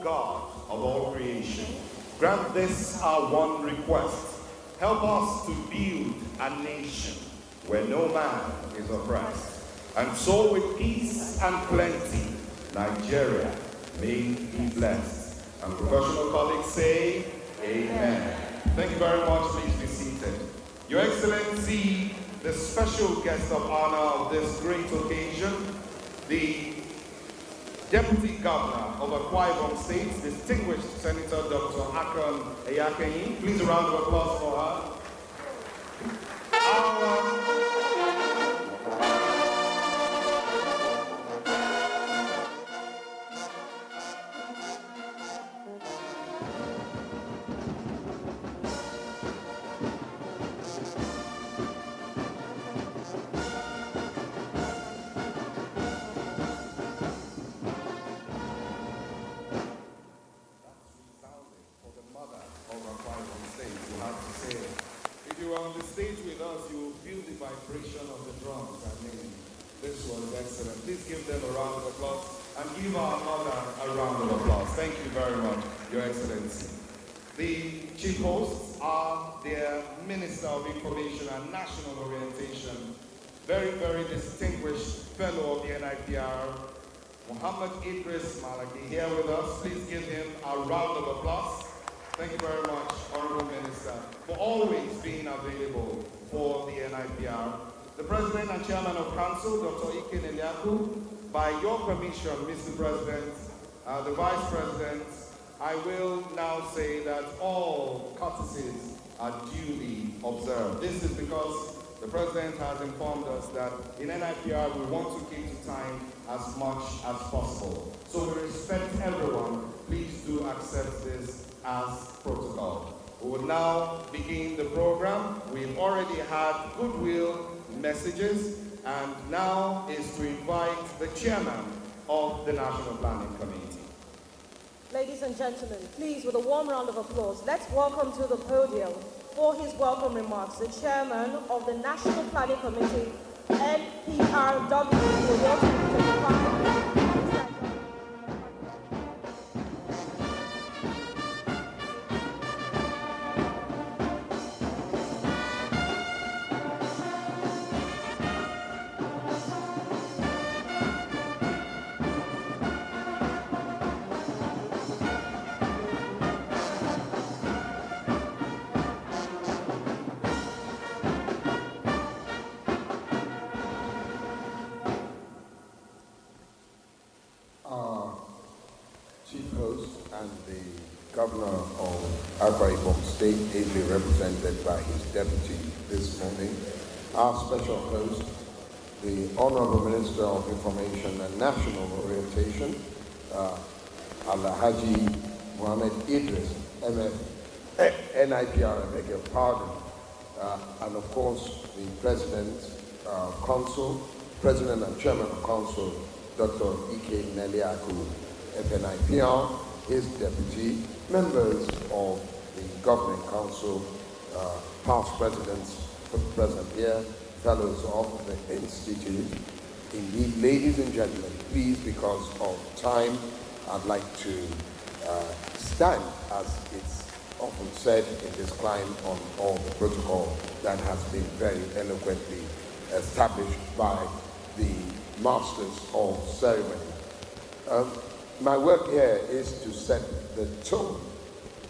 God of all creation, grant this our one request. Help us to build a nation where no man is oppressed. And so with peace and plenty, Nigeria may be blessed. And professional colleagues say, Amen. Thank you very much. Please be seated. Your Excellency, the special guest of honor of this great occasion, the Deputy Governor of Akwa Ibom State, distinguished Senator Dr. Akon Eyakenyi. Please a round of applause for her. On the stage with us, you will feel the vibration of the drums. I mean, this was excellent. Please give them a round of applause and give our mother a round of applause. Thank you very much, Your Excellency. The chief hosts are their Minister of Information and National Orientation, very, very distinguished fellow of the NIPR, Muhammad Idris Malaki, here with us. Please give him a round of applause. Thank you very much, Honorable Minister, for always being available for the NIPR. The President and Chairman of Council, Dr. Ike Nelyaku, by your permission, Mr. President, the Vice President, I will now say that all courtesies are duly observed. This is because the President has informed us that in NIPR we want to keep to time as much as possible. So we respect everyone. Please do accept this as protocol. We will now begin the program. We've already had goodwill messages, and now is to invite the chairman of the National Planning Committee. Ladies and gentlemen, please, with a warm round of applause, let's welcome to the podium for his welcome remarks the chairman of the National Planning Committee, NPRW. And the Governor of Akwa Ibom State, ably represented by his deputy this morning, our special host, the Honorable Minister of Information and National Orientation, Alhaji Muhammad Idris, NIPR, I beg your pardon, and of course the President and Chairman of Council, Dr. Ike Nelyaku, FNIPR, his deputy, members of the Governing Council, past presidents, present here, fellows of the Institute. Indeed, ladies and gentlemen, please, because of time, I'd like to stand, as it's often said in this climb, on all the protocol that has been very eloquently established by the masters of ceremony. My work here is to set the tone,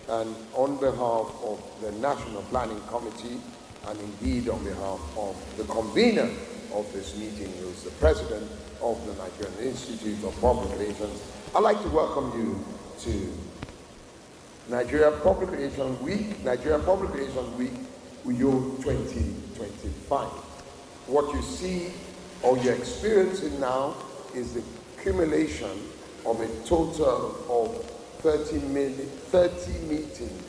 and on behalf of the National Planning Committee, and indeed on behalf of the convener of this meeting, who is the President of the Nigerian Institute of Public Relations, I'd like to welcome you to Nigeria Public Relations Week, Uyo 2025. What you see or you're experiencing now is the accumulation of a total of 30 meetings,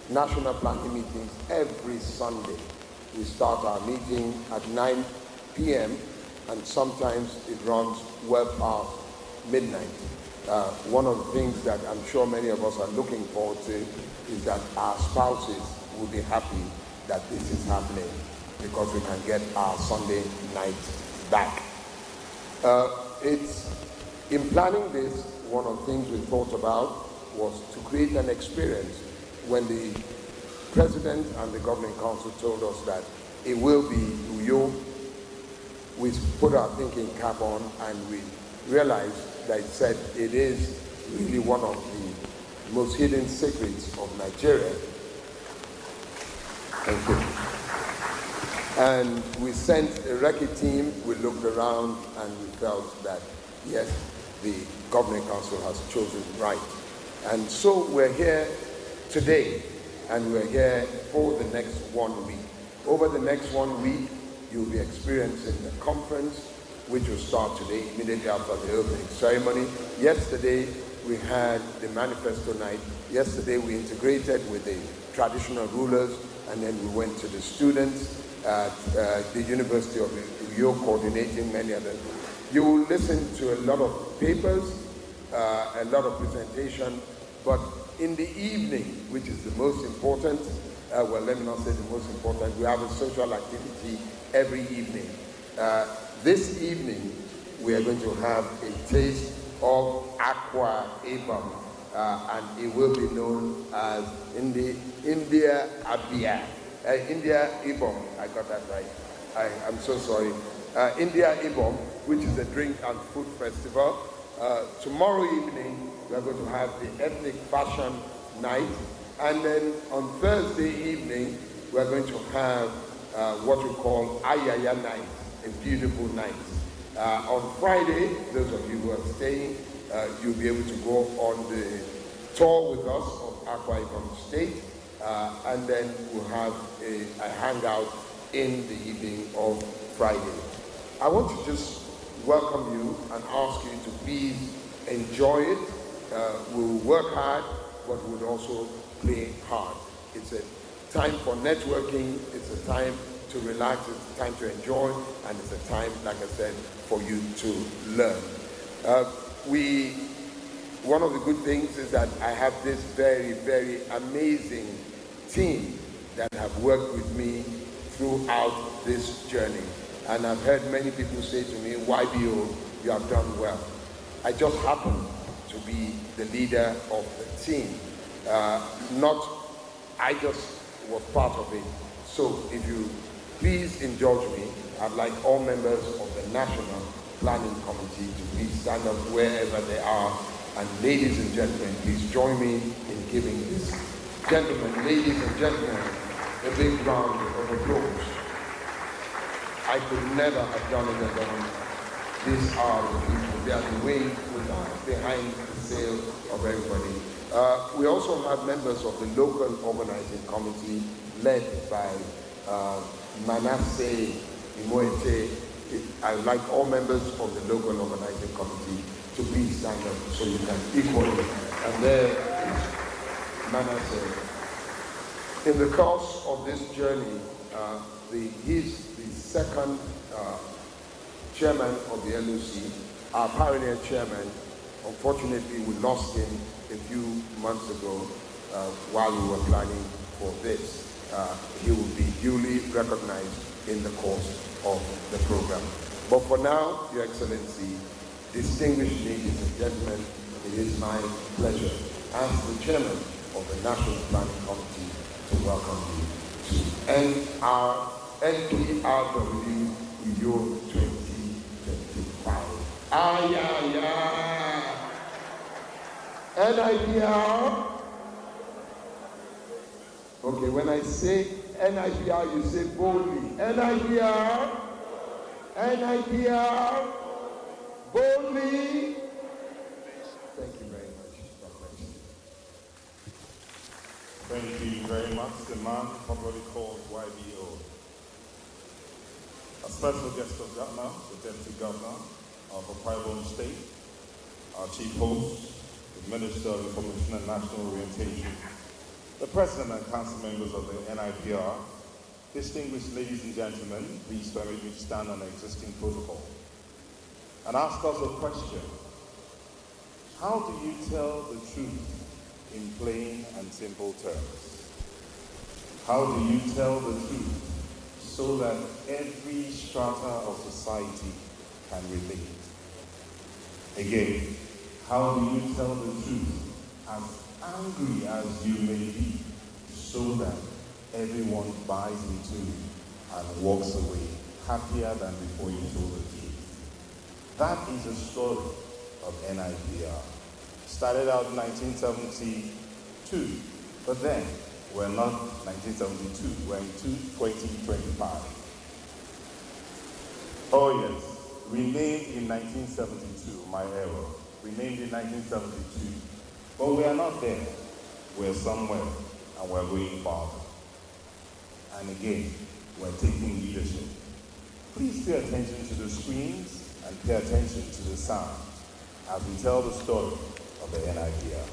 national planning meetings every Sunday. We start our meeting at 9 p.m. and sometimes it runs well past midnight. One of the things that I'm sure many of us are looking forward to is that our spouses will be happy that this is happening, because we can get our Sunday night back. In planning this, one of the things we thought about was to create an experience. When the President and the Governing Council told us that it will be Uyo, we put our thinking cap on and we realized that it said it is really one of the most hidden secrets of Nigeria. Thank you. And we sent a recce team, we looked around and we felt that, yes, the Governing Council has chosen right. And so we're here today, and we're here for the next 1 week. Over the next 1 week, you'll be experiencing the conference, which will start today, immediately after the opening ceremony. Yesterday, we had the manifesto night. Yesterday, we integrated with the traditional rulers, and then we went to the students at the University of Uyo, coordinating many of them. You will listen to a lot of papers, a lot of presentation, but in the evening, which is the most important, well, let me not say the most important, we have a social activity every evening. This evening, we are going to have a taste of Aqua Ibom, and it will be known as India Abia. India Ibom, I got that right. I'm so sorry. India Ibom, which is a drink and food festival. Tomorrow evening, we are going to have the ethnic fashion night. And then on Thursday evening, we are going to have what we call Ayaya night, a beautiful night. On Friday, those of you who are staying, you'll be able to go on the tour with us of Akwa Ibom State. And then we'll have a hangout in the evening of Friday. I want to just welcome you and ask you to please enjoy it. We'll work hard, but we'll also play hard. It's a time for networking, it's a time to relax, it's a time to enjoy, and it's a time, like I said, for you to learn. One of the good things is that I have this very, very amazing team that have worked with me throughout this journey. And I've heard many people say to me, YBO, you have done well. I just happen to be the leader of the team. I just was part of it. So if you please indulge me, I'd like all members of the National Planning Committee to please stand up wherever they are. And ladies and gentlemen, please join me in giving this gentleman, ladies and gentlemen, a big round of applause. I could never have done it alone. These are the people, they are the wing behind the sail of everybody. We also have members of the local organizing committee led by Manasseh Imoete. I would like all members of the local organizing committee to please stand up so you can equally. And there is Manasseh. In the course of this journey, he's the second chairman of the LOC, our pioneer chairman. Unfortunately, we lost him a few months ago while we were planning for this. He will be duly recognized in the course of the program. But for now, Your Excellency, distinguished ladies and gentlemen, it is my pleasure as the chairman of the National Planning Committee to welcome you to NPRW Uyo 2025. NIPR. Okay, when I say NIPR, you say boldly. NIPR. NIPR. Boldly. Thank you very much. Thank you very much. The man popularly called YBO. A special guest of Governor, the Deputy Governor of Akwa Ibom State, our Chief Host, the Minister of Information and National Orientation, the President and Council members of the NIPR, distinguished ladies and gentlemen, please permit me to stand on the existing protocol and ask us a question. How do you tell the truth in plain and simple terms? How do you tell the truth so that every strata of society can relate? Again, How do you tell the truth, as angry as you may be, so that everyone buys into it and walks away happier than before you told the truth? That is the story of NIPR. Started out in 1972, but then we're not 1972, we're in 2025. Oh yes, renamed in 1972, my error. Renamed in 1972. But we are not there. We're somewhere, and we're going farther. And again, we're taking leadership. Please pay attention to the screens and pay attention to the sound as we tell the story of the NIPR.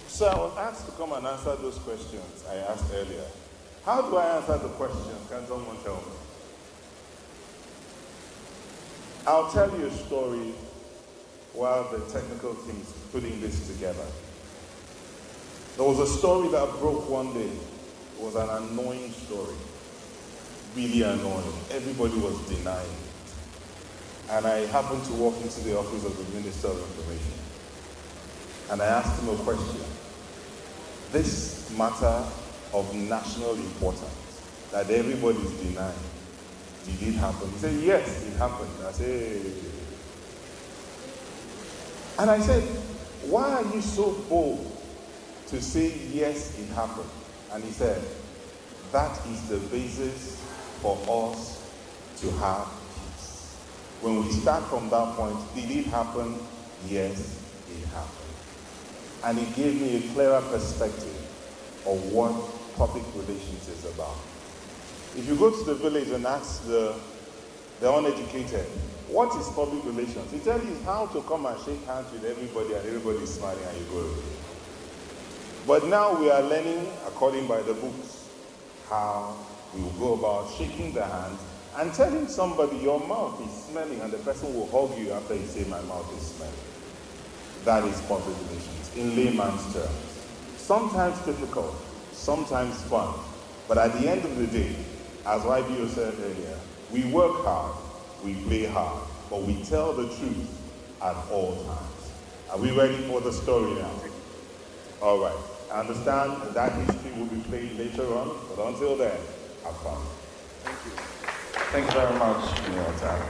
So I was asked to come and answer those questions I asked earlier. How do I answer the questions? Can someone tell me? I'll tell you a story while the technical team is putting this together. There was a story that broke one day. It was an annoying story. Really annoying. Everybody was denying it. And I happened to walk into the office of the Minister of Information. And I asked him a question. This matter of national importance that everybody is denying, did it happen? He said, yes, it happened. I said, and I said, why are you so bold to say, yes, it happened? And he said, that is the basis for us to have peace. When we start from that point, did it happen? Yes, it happened. And it gave me a clearer perspective of what public relations is about. If you go to the village and ask the uneducated, what is public relations? He tells you how to come and shake hands with everybody and everybody is smiling and you go away. But now we are learning, according by the books, how we will go about shaking the hand and telling somebody your mouth is smelling and the person will hug you after you say my mouth is smelling. That is public relations, in layman's terms. Sometimes difficult, sometimes fun, but at the end of the day, as YBO said earlier, we work hard, we play hard, but we tell the truth at all times. Are we ready for the story now? All right. I understand that history will be played later on, but until then, have fun. Thank you. Thank you very much for your time.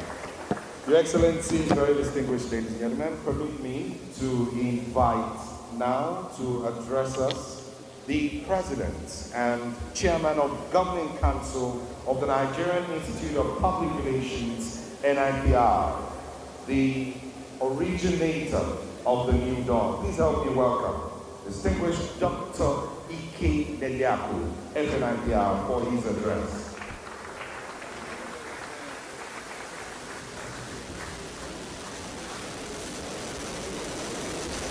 Your Excellencies, very distinguished ladies and gentlemen, permit me to invite now to address us the President and Chairman of Governing Council of the Nigerian Institute of Public Relations, NIPR, the originator of the New Dawn. Please help me welcome distinguished Dr. Ike Neliaku, NIPR, for his address.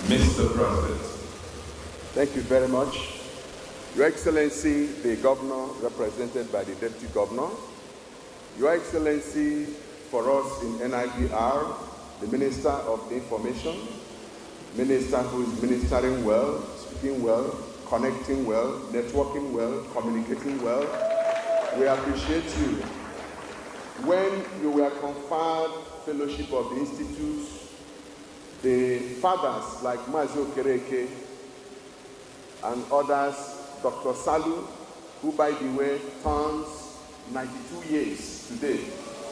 Mr. President. Thank you very much. Your Excellency, the Governor, represented by the Deputy Governor. Your Excellency, for us in NIPR, the Minister of Information, Minister who is ministering well, speaking well, connecting well, networking well, communicating well. We appreciate you. When you were conferred Fellowship of the Institute, the fathers like Mazi Okereke and others, Dr. Salu, who by the way turns 92 years today.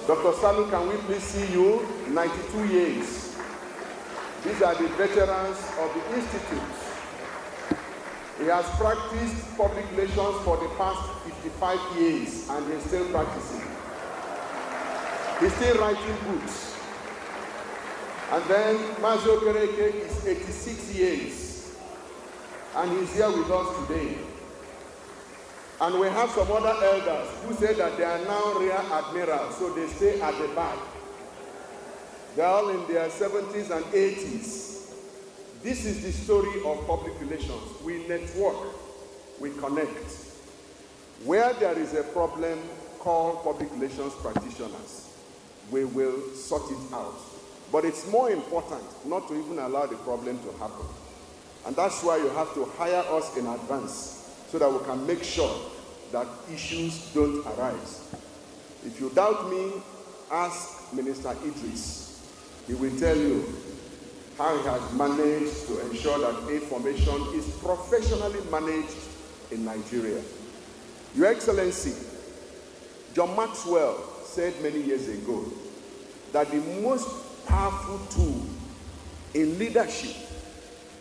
Dr. Salu, can we please see you? 92 years. These are the veterans of the Institute. He has practiced public relations for the past 55 years and he's still practicing. He's still writing books. And then Mazi Okereke is 86 years and he's here with us today. And we have some other elders who say that they are now rear admirals, so they stay at the back. They're all in their 70s and 80s. This is the story of public relations. We network, we connect. Where there is a problem, call public relations practitioners. We will sort it out. But it's more important not to even allow the problem to happen. And that's why you have to hire us in advance so that we can make sure that issues don't arise. If you doubt me, ask Minister Idris. He will tell you how he has managed to ensure that aid formation is professionally managed in Nigeria. Your Excellency, John Maxwell said many years ago that the most powerful tool in leadership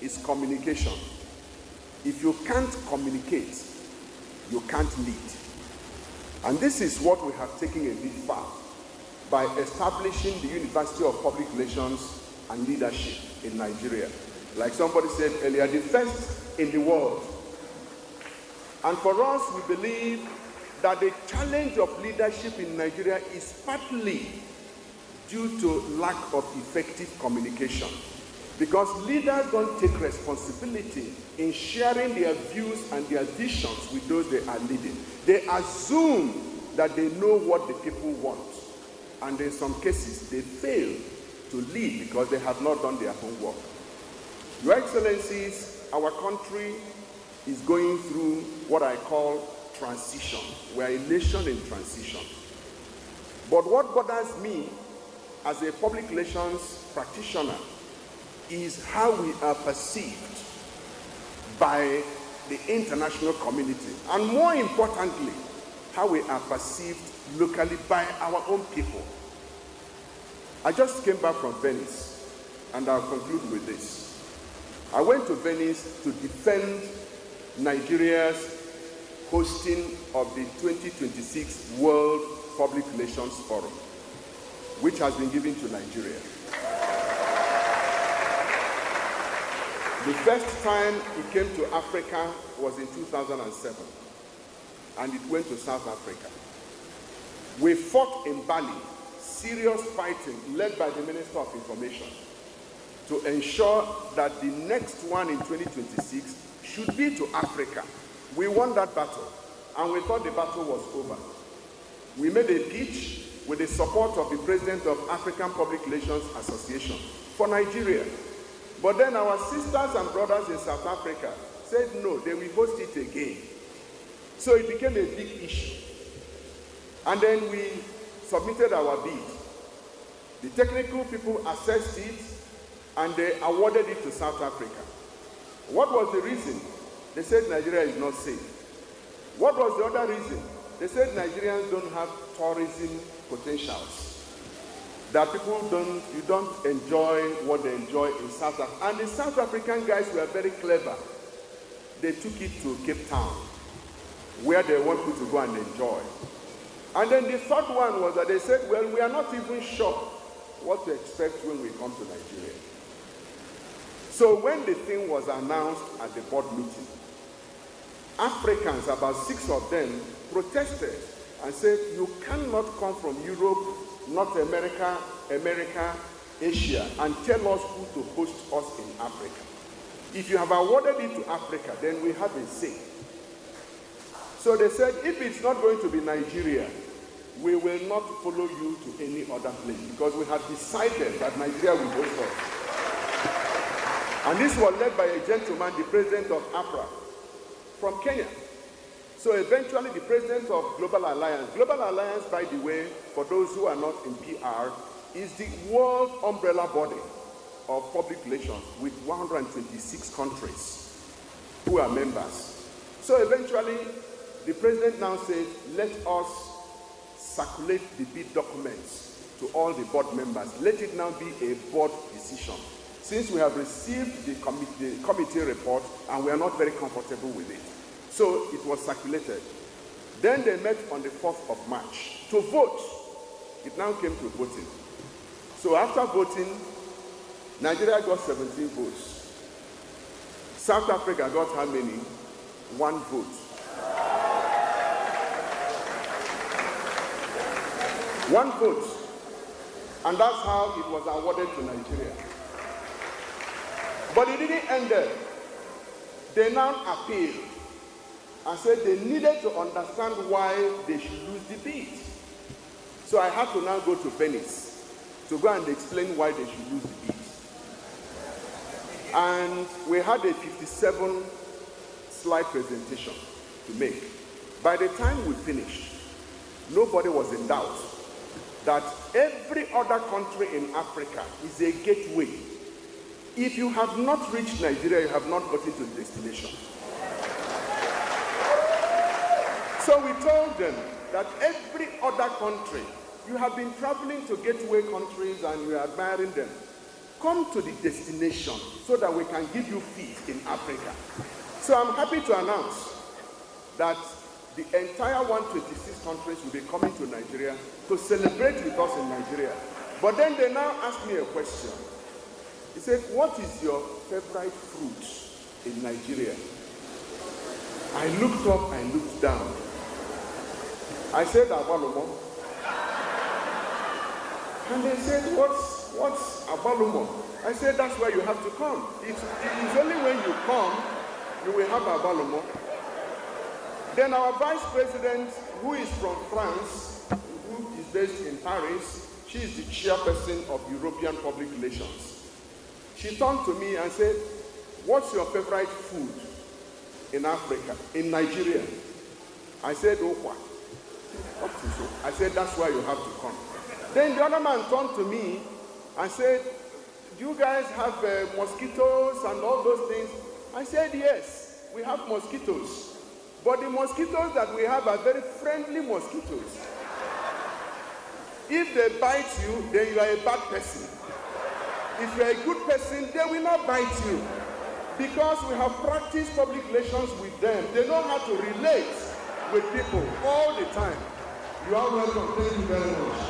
is communication. If you can't communicate, you can't lead. And this is what we have taken a bit far by establishing the University of Public Relations and Leadership in Nigeria. Like somebody said earlier, the first in the world. And for us, we believe that the challenge of leadership in Nigeria is partly due to lack of effective communication. Because leaders don't take responsibility in sharing their views and their visions with those they are leading. They assume that they know what the people want. And in some cases, they fail to lead because they have not done their homework. Your Excellencies, our country is going through what I call transition. We are a nation in transition. But what bothers me as a public relations practitioner is how we are perceived by the international community, and more importantly, how we are perceived locally by our own people. I just came back from Venice, and I'll conclude with this. I went to Venice to defend Nigeria's hosting of the 2026 World Public Relations Forum, which has been given to Nigeria. The first time it came to Africa was in 2007, and it went to South Africa. We fought in Bali, serious fighting led by the Minister of Information, to ensure that the next one in 2026 should be to Africa. We won that battle, and we thought the battle was over. We made a pitch with the support of the President of African Public Relations Association for Nigeria. But then our sisters and brothers in South Africa said no, they will host it again. So it became a big issue. And then we submitted our bid. The technical people assessed it and they awarded it to South Africa. What was the reason? They said Nigeria is not safe. What was the other reason? They said Nigerians don't have tourism potentials. That people don't enjoy what they enjoy in South Africa. And the South African guys were very clever. They took it to Cape Town, where they want people to go and enjoy. And then the third one was that they said, well, we are not even sure what to expect when we come to Nigeria. So when the thing was announced at the board meeting, Africans, about 6 of them, protested and said, you cannot come from Europe, North America, Asia, and tell us who to host us in Africa. If you have awarded it to Africa, then we have a say. So they said, if it's not going to be Nigeria, we will not follow you to any other place, because we have decided that Nigeria will host us. And this was led by a gentleman, the president of APRA, from Kenya. So eventually the president of Global Alliance, by the way, for those who are not in PR, is the world umbrella body of public relations with 126 countries who are members. So eventually the president now said, let us circulate the bid documents to all the board members. Let it now be a board decision. Since we have received the committee report and we are not very comfortable with it. So it was circulated. Then they met on the 4th of March to vote. It now came to voting. So after voting, Nigeria got 17 votes. South Africa got how many? 1 vote. 1 vote. And that's how it was awarded to Nigeria. But it didn't end there. They now appealed and said they needed to understand why they should lose the bid. So I had to now go to Venice to go and explain why they should lose the bid. And we had a 57-slide presentation to make. By the time we finished, nobody was in doubt that every other country in Africa is a gateway. If you have not reached Nigeria, you have not gotten to the destination. So we told them that every other country, you have been traveling to gateway countries and you are admiring them. Come to the destination so that we can give you feet in Africa. So I'm happy to announce that the entire 126 countries will be coming to Nigeria to celebrate with us in Nigeria. But then they now ask me a question. He said, what is your favorite fruit in Nigeria? I looked up, I looked down. I said, Agbalumo. And they said, what's Agbalumo? I said, that's where you have to come. It is only when you come, you will have Agbalumo. Then our vice president, who is from France, who is based in Paris, she is the chairperson of European Public Relations. She turned to me and said, what's your favorite food in Africa, in Nigeria? I said, Okwa. I said, that's why you have to come. Then the other man turned to me and said, do you guys have mosquitoes and all those things? I said, yes, we have mosquitoes. But the mosquitoes that we have are very friendly mosquitoes. If they bite you, then you are a bad person. If you are a good person, they will not bite you. Because we have practiced public relations with them. They know how to relate with people all the time. You are welcome. Thank you very much.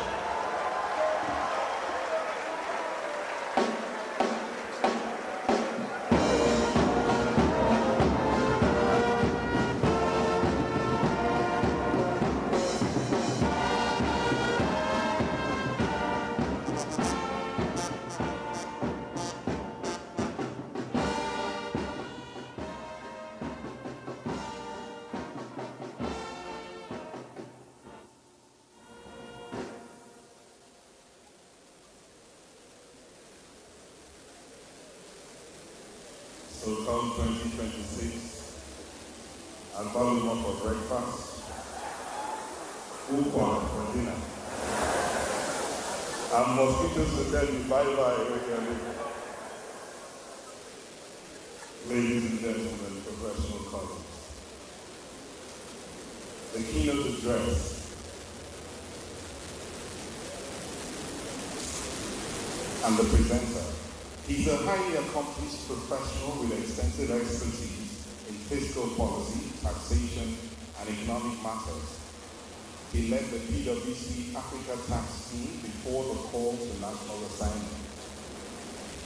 So come 2026, Agbalumo for breakfast, Ukwa for dinner, and mosquitoes to tell you bye-bye regularly. Ladies and gentlemen, professional colleagues, the keynote address and the presenter. He's a highly accomplished professional with extensive expertise in fiscal policy, taxation, and economic matters. He led the PwC Africa Tax Team before the call to national assignment.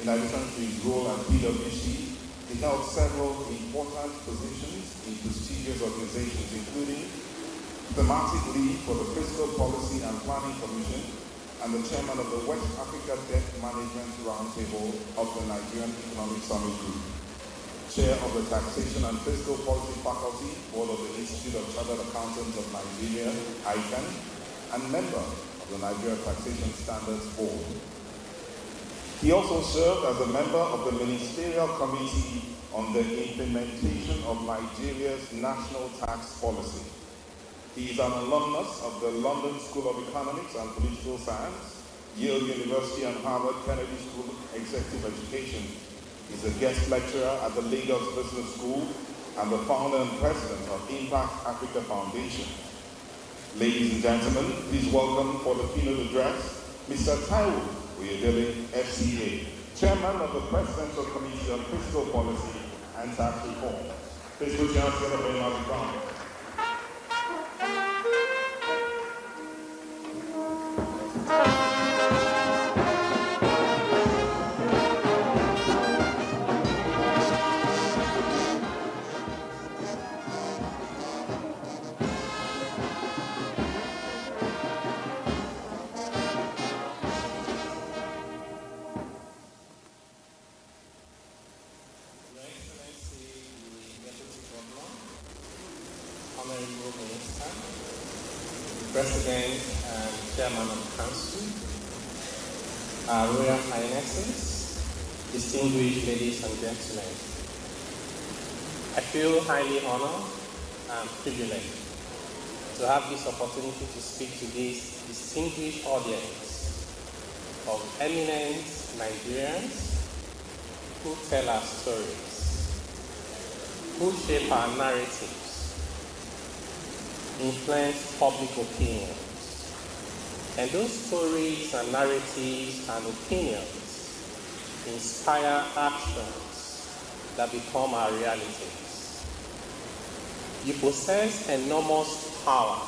In addition to his role at PwC, he held several important positions in prestigious organizations, including thematic lead for the Fiscal Policy and Planning Commission, and the chairman of the West Africa Debt Management Roundtable of the Nigerian Economic Summit Group, chair of the Taxation and Fiscal Policy Faculty, board of the Institute of Chartered Accountants of Nigeria, ICANN, and member of the Nigeria Taxation Standards Board. He also served as a member of the Ministerial Committee on the implementation of Nigeria's national tax policy. He is an alumnus of the London School of Economics and Political Science, Yale University and Harvard Kennedy School of Executive Education. He's a guest lecturer at the Lagos Business School and the founder and president of Impact Africa Foundation. Ladies and gentlemen, please welcome for the keynote address, Mr. Taiwo Oyedele, FCA, chairman of the Presidential Committee on Fiscal Policy and Tax Reform. Please put your hands together for him. President and Chairman of the Council, our Royal Highnesses, distinguished ladies and gentlemen, I feel highly honored and privileged to have this opportunity to speak to this distinguished audience of eminent Nigerians who tell our stories, who shape our narratives, influence public opinions, and those stories and narratives and opinions inspire actions that become our realities. You possess enormous power.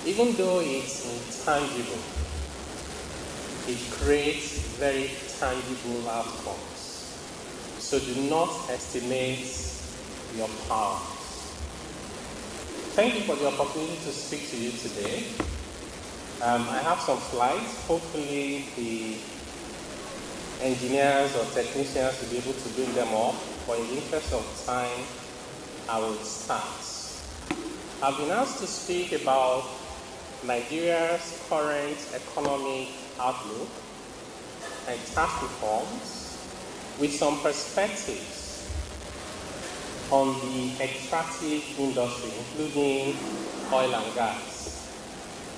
Even though it's intangible, it creates very tangible outcomes. So do not estimate your power. Thank you for the opportunity to speak to you today. I have some slides. Hopefully the engineers or technicians will be able to bring them up. But in the interest of time, I will start. I've been asked to speak about Nigeria's current economic outlook and tax reforms with some perspectives on the extractive industry, including oil and gas.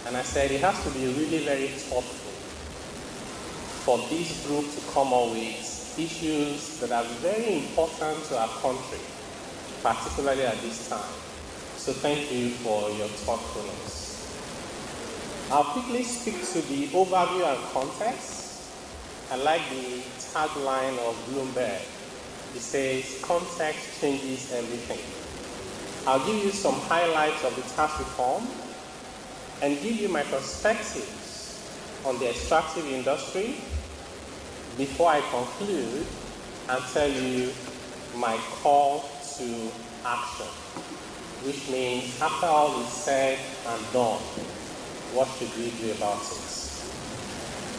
And I said it has to be really very thoughtful for this group to come up with issues that are very important to our country, particularly at this time. So thank you for your thoughtfulness. I'll quickly speak to the overview and context. I like the tagline of Bloomberg. It says, context changes everything. I'll give you some highlights of the tax reform and give you my perspectives on the extractive industry before I conclude and tell you my call to action, which means after all is said and done, what should we do about it?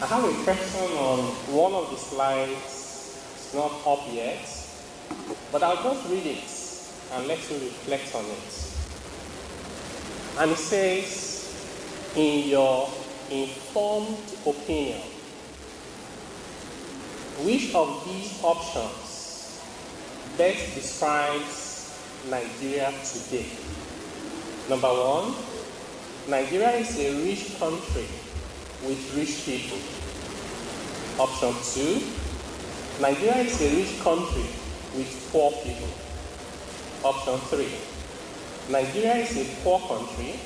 I have a question on one of the slides. It's not up yet, but I'll just read it and let you reflect on it. And it says, in your informed opinion, which of these options best describes Nigeria today? Number one, Nigeria is a rich country with rich people. Option two, Nigeria is a rich country with poor people. Option three, Nigeria is a poor country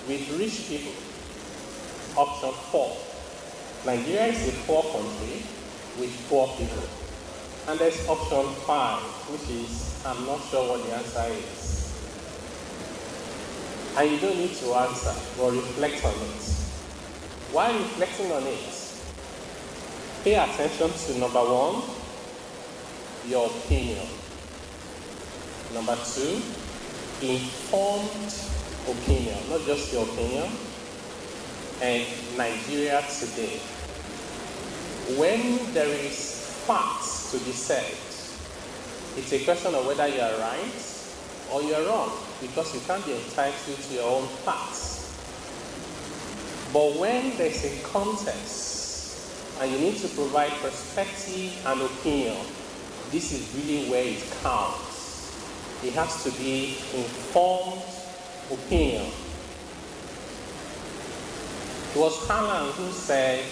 with rich people. Option four, Nigeria is a poor country with poor people. And there's option five, which is, I'm not sure what the answer is. And you don't need to answer, but reflect on it. While reflecting on it, pay attention to number one, your opinion. Number two, informed opinion, not just your opinion, and Nigeria today. When there is facts to be said, it's a question of whether you are right or you are wrong, because you can't be entitled to your own facts. But when there's a context and you need to provide perspective and opinion, this is really where it counts. It has to be informed opinion. It was Harlan who said,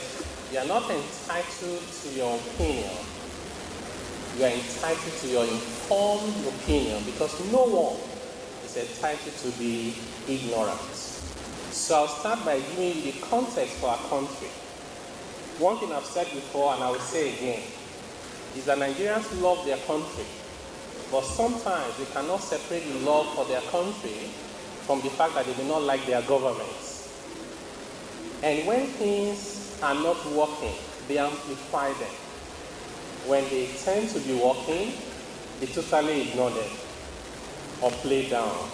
you are not entitled to your opinion. You are entitled to your informed opinion, because no one is entitled to be ignorant. So I'll start by giving you the context for our country. One thing I've said before, and I will say again, is that Nigerians love their country, but sometimes they cannot separate the love for their country from the fact that they do not like their government. And when things are not working, they amplify them. When they tend to be working, they totally ignore them or play down.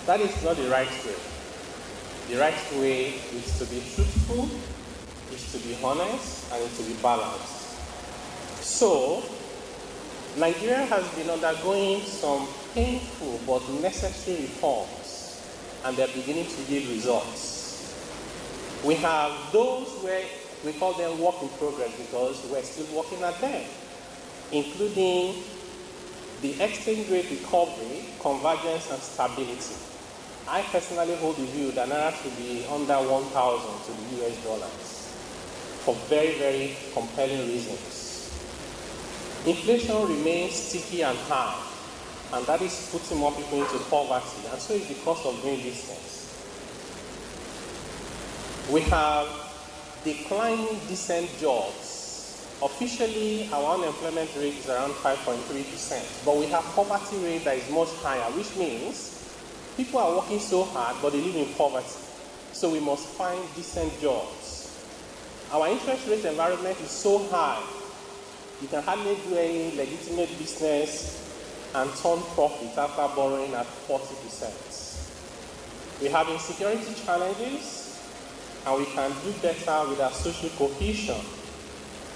That is not the right way. The right way is to be truthful, is to be honest, and is to be balanced. So, Nigeria has been undergoing some painful but necessary reforms and they're beginning to yield results. We have those where we call them work in progress because we're still working at them, including the exchange rate recovery, convergence, and stability. I personally hold the view that Naira should be under 1,000 to the US dollars for very, very compelling reasons. Inflation remains sticky and high, and that is putting more people into poverty, and so is the cost of doing business. We have declining decent jobs. Officially, our unemployment rate is around 5.3%, but we have poverty rate that is much higher, which means people are working so hard, but they live in poverty. So we must find decent jobs. Our interest rate environment is so high, you can hardly do any legitimate business and turn profit after borrowing at 40%. We have insecurity challenges, and we can do better with our social cohesion.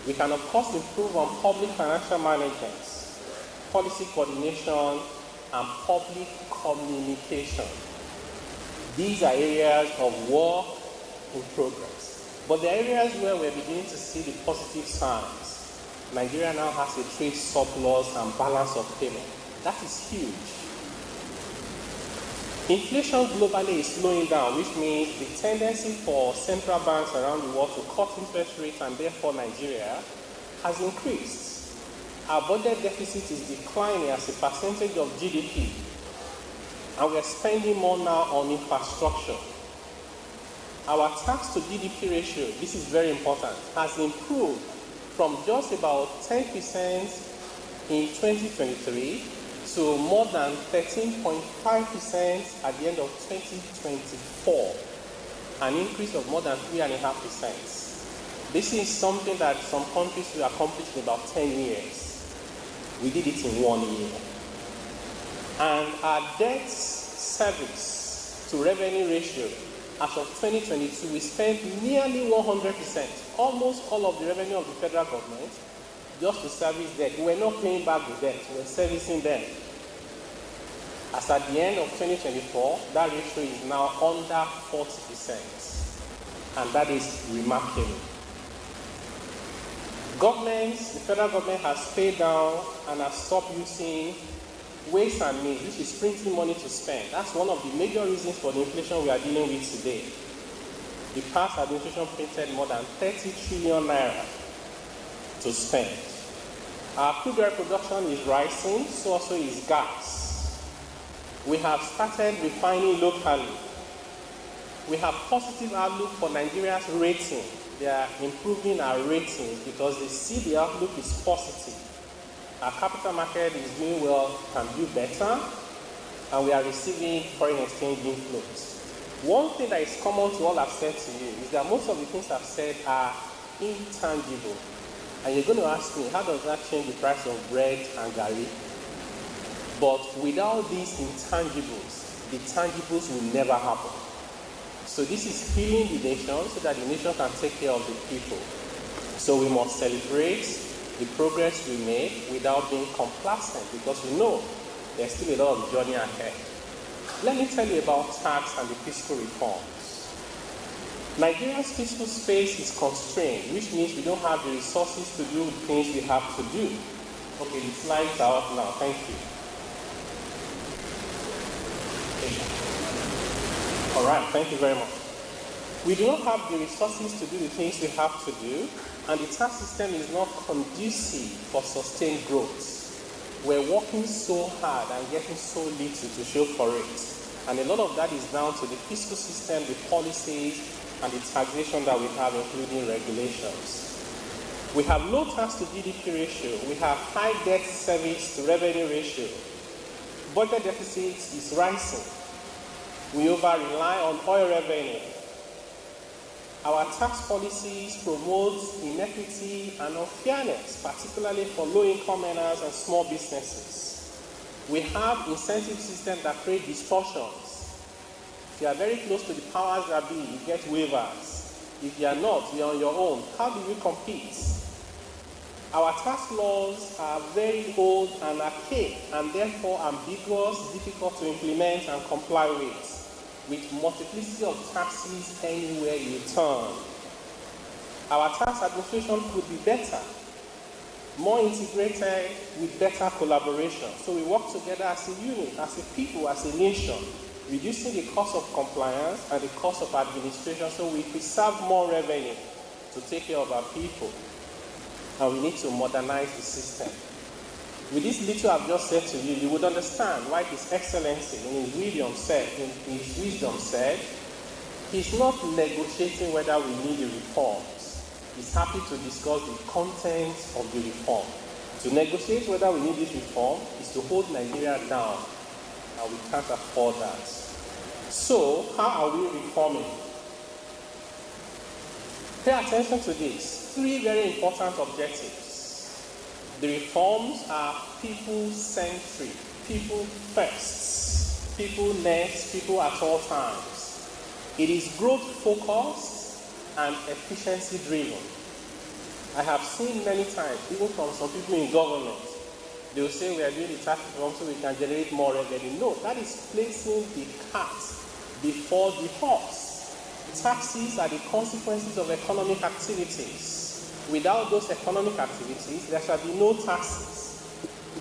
We can, of course, improve on public financial management, policy coordination, and public communication. These are areas of work in progress. But the areas where we're beginning to see the positive signs. Nigeria now has a trade surplus and balance of payment. That is huge. Inflation globally is slowing down, which means the tendency for central banks around the world to cut interest rates, and therefore Nigeria, has increased. Our budget deficit is declining as a percentage of GDP, and we're spending more now on infrastructure. Our tax to GDP ratio, this is very important, has improved from just about 10% in 2023 to more than 13.5% at the end of 2024, an increase of more than 3.5%. This is something that some countries will accomplish in about 10 years. We did it in 1 year. And our debt service to revenue ratio, as of 2022, we spent nearly 100%, almost all of the revenue of the federal government, just to service debt. We're not paying back the debt, we're servicing them. As at the end of 2024, that ratio is now under 40%, and that is remarkable. Governments, the federal government has paid down and has stopped using waste and means, which is printing money to spend. That's one of the major reasons for the inflation we are dealing with today. The past administration printed more than 30 trillion naira to spend. Our crude oil production is rising, so also is gas. We have started refining locally. We have positive outlook for Nigeria's rating. They are improving our ratings because they see the outlook is positive. Our capital market is doing well, can do better, and we are receiving foreign exchange inflows. One thing that is common to all I've said to you is that most of the things I've said are intangible. And you're going to ask me, how does that change the price of bread and garri? But without these intangibles, the tangibles will never happen. So this is healing the nation so that the nation can take care of the people. So we must celebrate the progress we make without being complacent, because we know there's still a lot of journey ahead. Let me tell you about tax and the fiscal reforms. Nigeria's fiscal space is constrained, which means we don't have the resources to do the things we have to do. Okay, the slides are up now. Thank you. All right, thank you very much. We do not have the resources to do the things we have to do, and the tax system is not conducive for sustained growth. We're working so hard and getting so little to show for it. And a lot of that is down to the fiscal system, the policies, and the taxation that we have, including regulations. We have low tax to GDP ratio. We have high debt service to revenue ratio. Budget deficit is rising. We over-rely on oil revenue. Our tax policies promote inequity and unfairness, particularly for low-income earners and small businesses. We have incentive systems that create distortions. If you are very close to the powers that be, you get waivers. If you are not, you are on your own. How do we compete? Our tax laws are very old and archaic, and therefore ambiguous, difficult to implement and comply with. with multiplicity of taxes anywhere you turn. Our tax administration could be better, more integrated with better collaboration. So we work together as a unit, as a people, as a nation, reducing the cost of compliance and the cost of administration so we preserve more revenue to take care of our people. And we need to modernize the system. With this little I've just said to you, you would understand why His Excellency in his wisdom said, he's not negotiating whether we need the reforms. He's happy to discuss the content of the reform. To negotiate whether we need this reform is to hold Nigeria down, and we can't afford that. So, how are we reforming? Pay attention to this. 3 very important objectives. The reforms are people-centric, people first, people next, people at all times. It is growth-focused and efficiency-driven. I have seen many times, even from some people in government, they will say we are doing the tax reform so we can generate more revenue. No, that is placing the cart before the horse. Taxes are the consequences of economic activities. Without those economic activities, there shall be no taxes.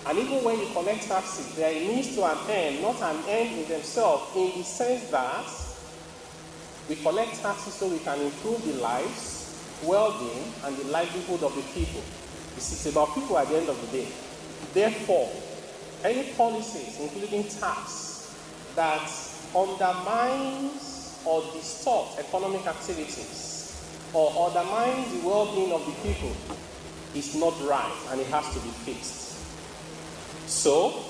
And even when you collect taxes, they are a means to an end, not an end in themselves, in the sense that we collect taxes so we can improve the lives, well-being, and the livelihood of the people. It's about people at the end of the day. Therefore, any policies, including tax, that undermines or distorts economic activities or undermines the well-being of the people is not right, and it has to be fixed. So,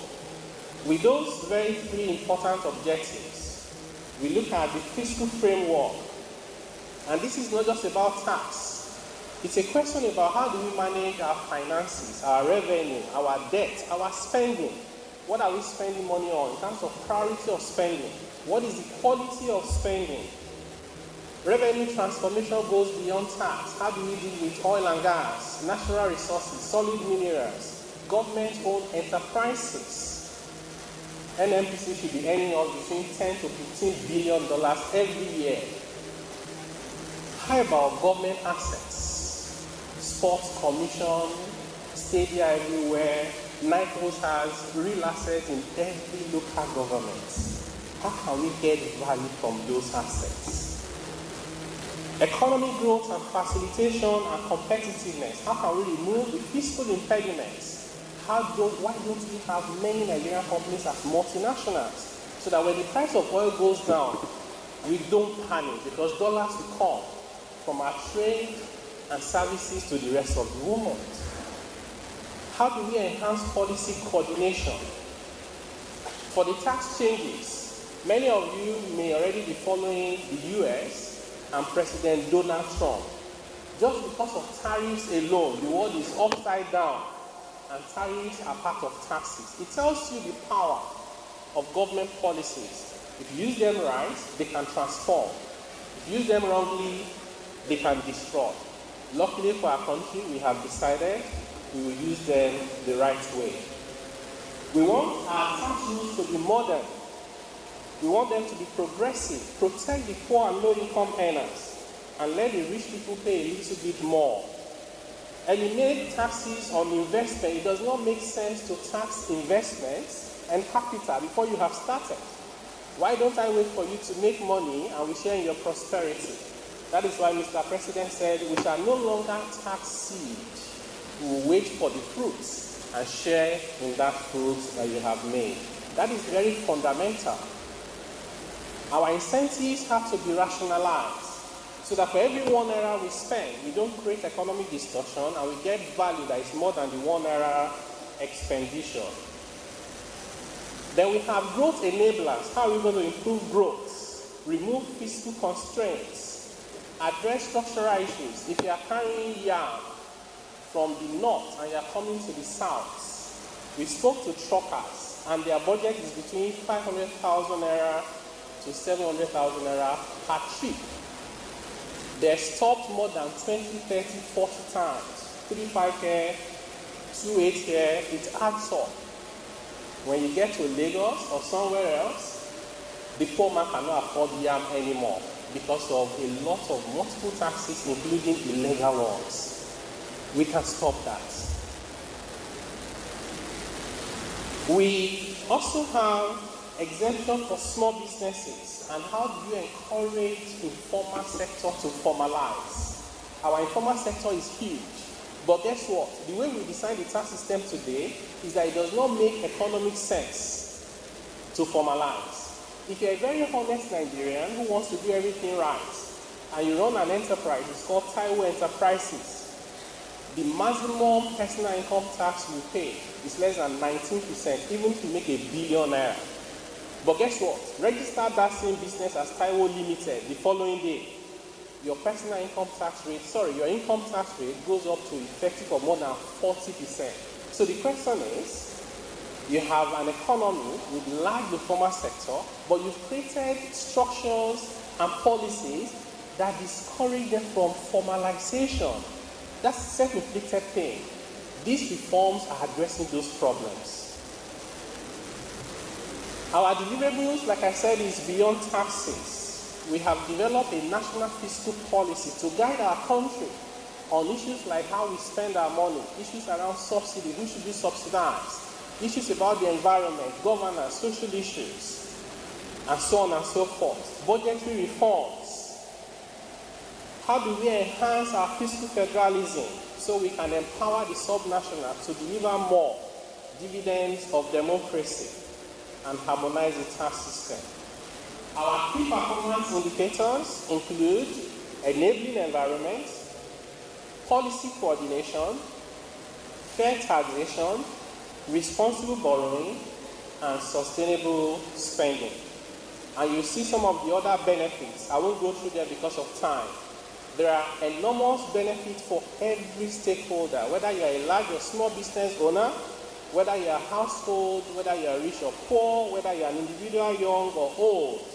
with those very 3 important objectives, we look at the fiscal framework. And this is not just about tax. It's a question about how do we manage our finances, our revenue, our debt, our spending. What are we spending money on in terms of priority of spending? What is the quality of spending? Revenue transformation goes beyond tax. How do we deal with oil and gas, natural resources, solid minerals, government-owned enterprises? NMPC should be earning us between $10 to $15 billion every year. How about government assets? Sports commission, stadia everywhere, NICOS has real assets in every local government. How can we get value from those assets? Economic growth and facilitation and competitiveness. How can we remove the fiscal impediments? Why don't we have many Nigerian companies as multinationals? So that when the price of oil goes down, we don't panic because dollars will come from our trade and services to the rest of the world. How do we enhance policy coordination? For the tax changes, many of you may already be following the US and President Donald Trump. Just because of tariffs alone, the world is upside down, and tariffs are part of taxes. It tells you the power of government policies. If you use them right, they can transform. If you use them wrongly, they can destroy. Luckily for our country, we have decided we will use them the right way. We want our tax rules to be modern. We want them to be progressive, protect the poor and low-income earners, and let the rich people pay a little bit more. Eliminate taxes on investment. It does not make sense to tax investments and capital before you have started. Why don't I wait for you to make money and we share in your prosperity? That is why Mr. President said we shall no longer tax seed. We will wait for the fruits and share in that fruit that you have made. That is very fundamental. Our incentives have to be rationalized so that for every ₦1 we spend, we don't create economic distortion and we get value that is more than the ₦1 expenditure. Then we have growth enablers. How are we going to improve growth? Remove fiscal constraints. Address structural issues. If you are carrying yarn from the north and you are coming to the south, we spoke to truckers and their budget is between 500,000 naira to 700,000 naira per trip. They're stopped more than 20, 30, 40 times. 3-5 here, 2-8 here, it adds up. When you get to Lagos or somewhere else, the poor man cannot afford yam anymore because of a lot of multiple taxes, including illegal ones. We can stop that. We also have exemption for small businesses. And how do you encourage informal sector to formalize? Our informal sector is huge. But guess what? The way we design the tax system today is that it does not make economic sense to formalize. If you're a very honest Nigerian who wants to do everything right, and you run an enterprise, it's called Taiwo Enterprises, the maximum personal income tax you pay is less than 19%, even if you make $1 billion naira. But guess what? Register that same business as Taiwo Limited the following day. Your personal income tax rate, your income tax rate goes up to effective of more than 40%. So the question is, you have an economy with large informal sector, but you've created structures and policies that discourage them from formalization. That's a self-inflicted thing. These reforms are addressing those problems. Our deliverables, like I said, is beyond taxes. We have developed a national fiscal policy to guide our country on issues like how we spend our money, issues around subsidy, who should be subsidized, issues about the environment, governance, social issues, and so on and so forth. Budgetary reforms. How do we enhance our fiscal federalism so we can empower the subnational to deliver more dividends of democracy and harmonize the tax system? Our key performance indicators include enabling environment, policy coordination, fair taxation, responsible borrowing, and sustainable spending. And you see some of the other benefits. I won't go through them because of time. There are enormous benefits for every stakeholder, whether you are a large or small business owner, whether you are a household, whether you are rich or poor, whether you are an individual, young or old,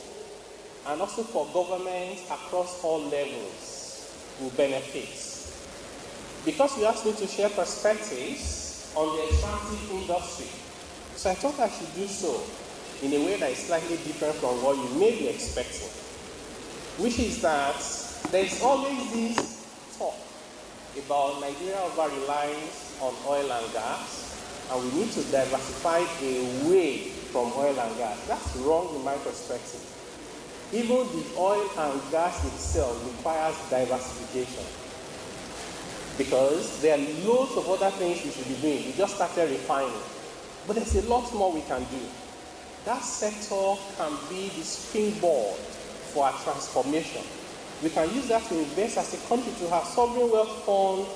and also for government across all levels will benefit. Because you asked me to share perspectives on the extractive industry, so I thought I should do so in a way that is slightly different from what you may be expecting, which is that there is always this talk about Nigeria over-reliance on oil and gas, and we need to diversify away from oil and gas. That's wrong in my perspective. Even the oil and gas itself requires diversification, because there are loads of other things we should be doing. We just started refining, but there's a lot more we can do. That sector can be the springboard for our transformation. We can use that to invest as a country to have sovereign wealth fund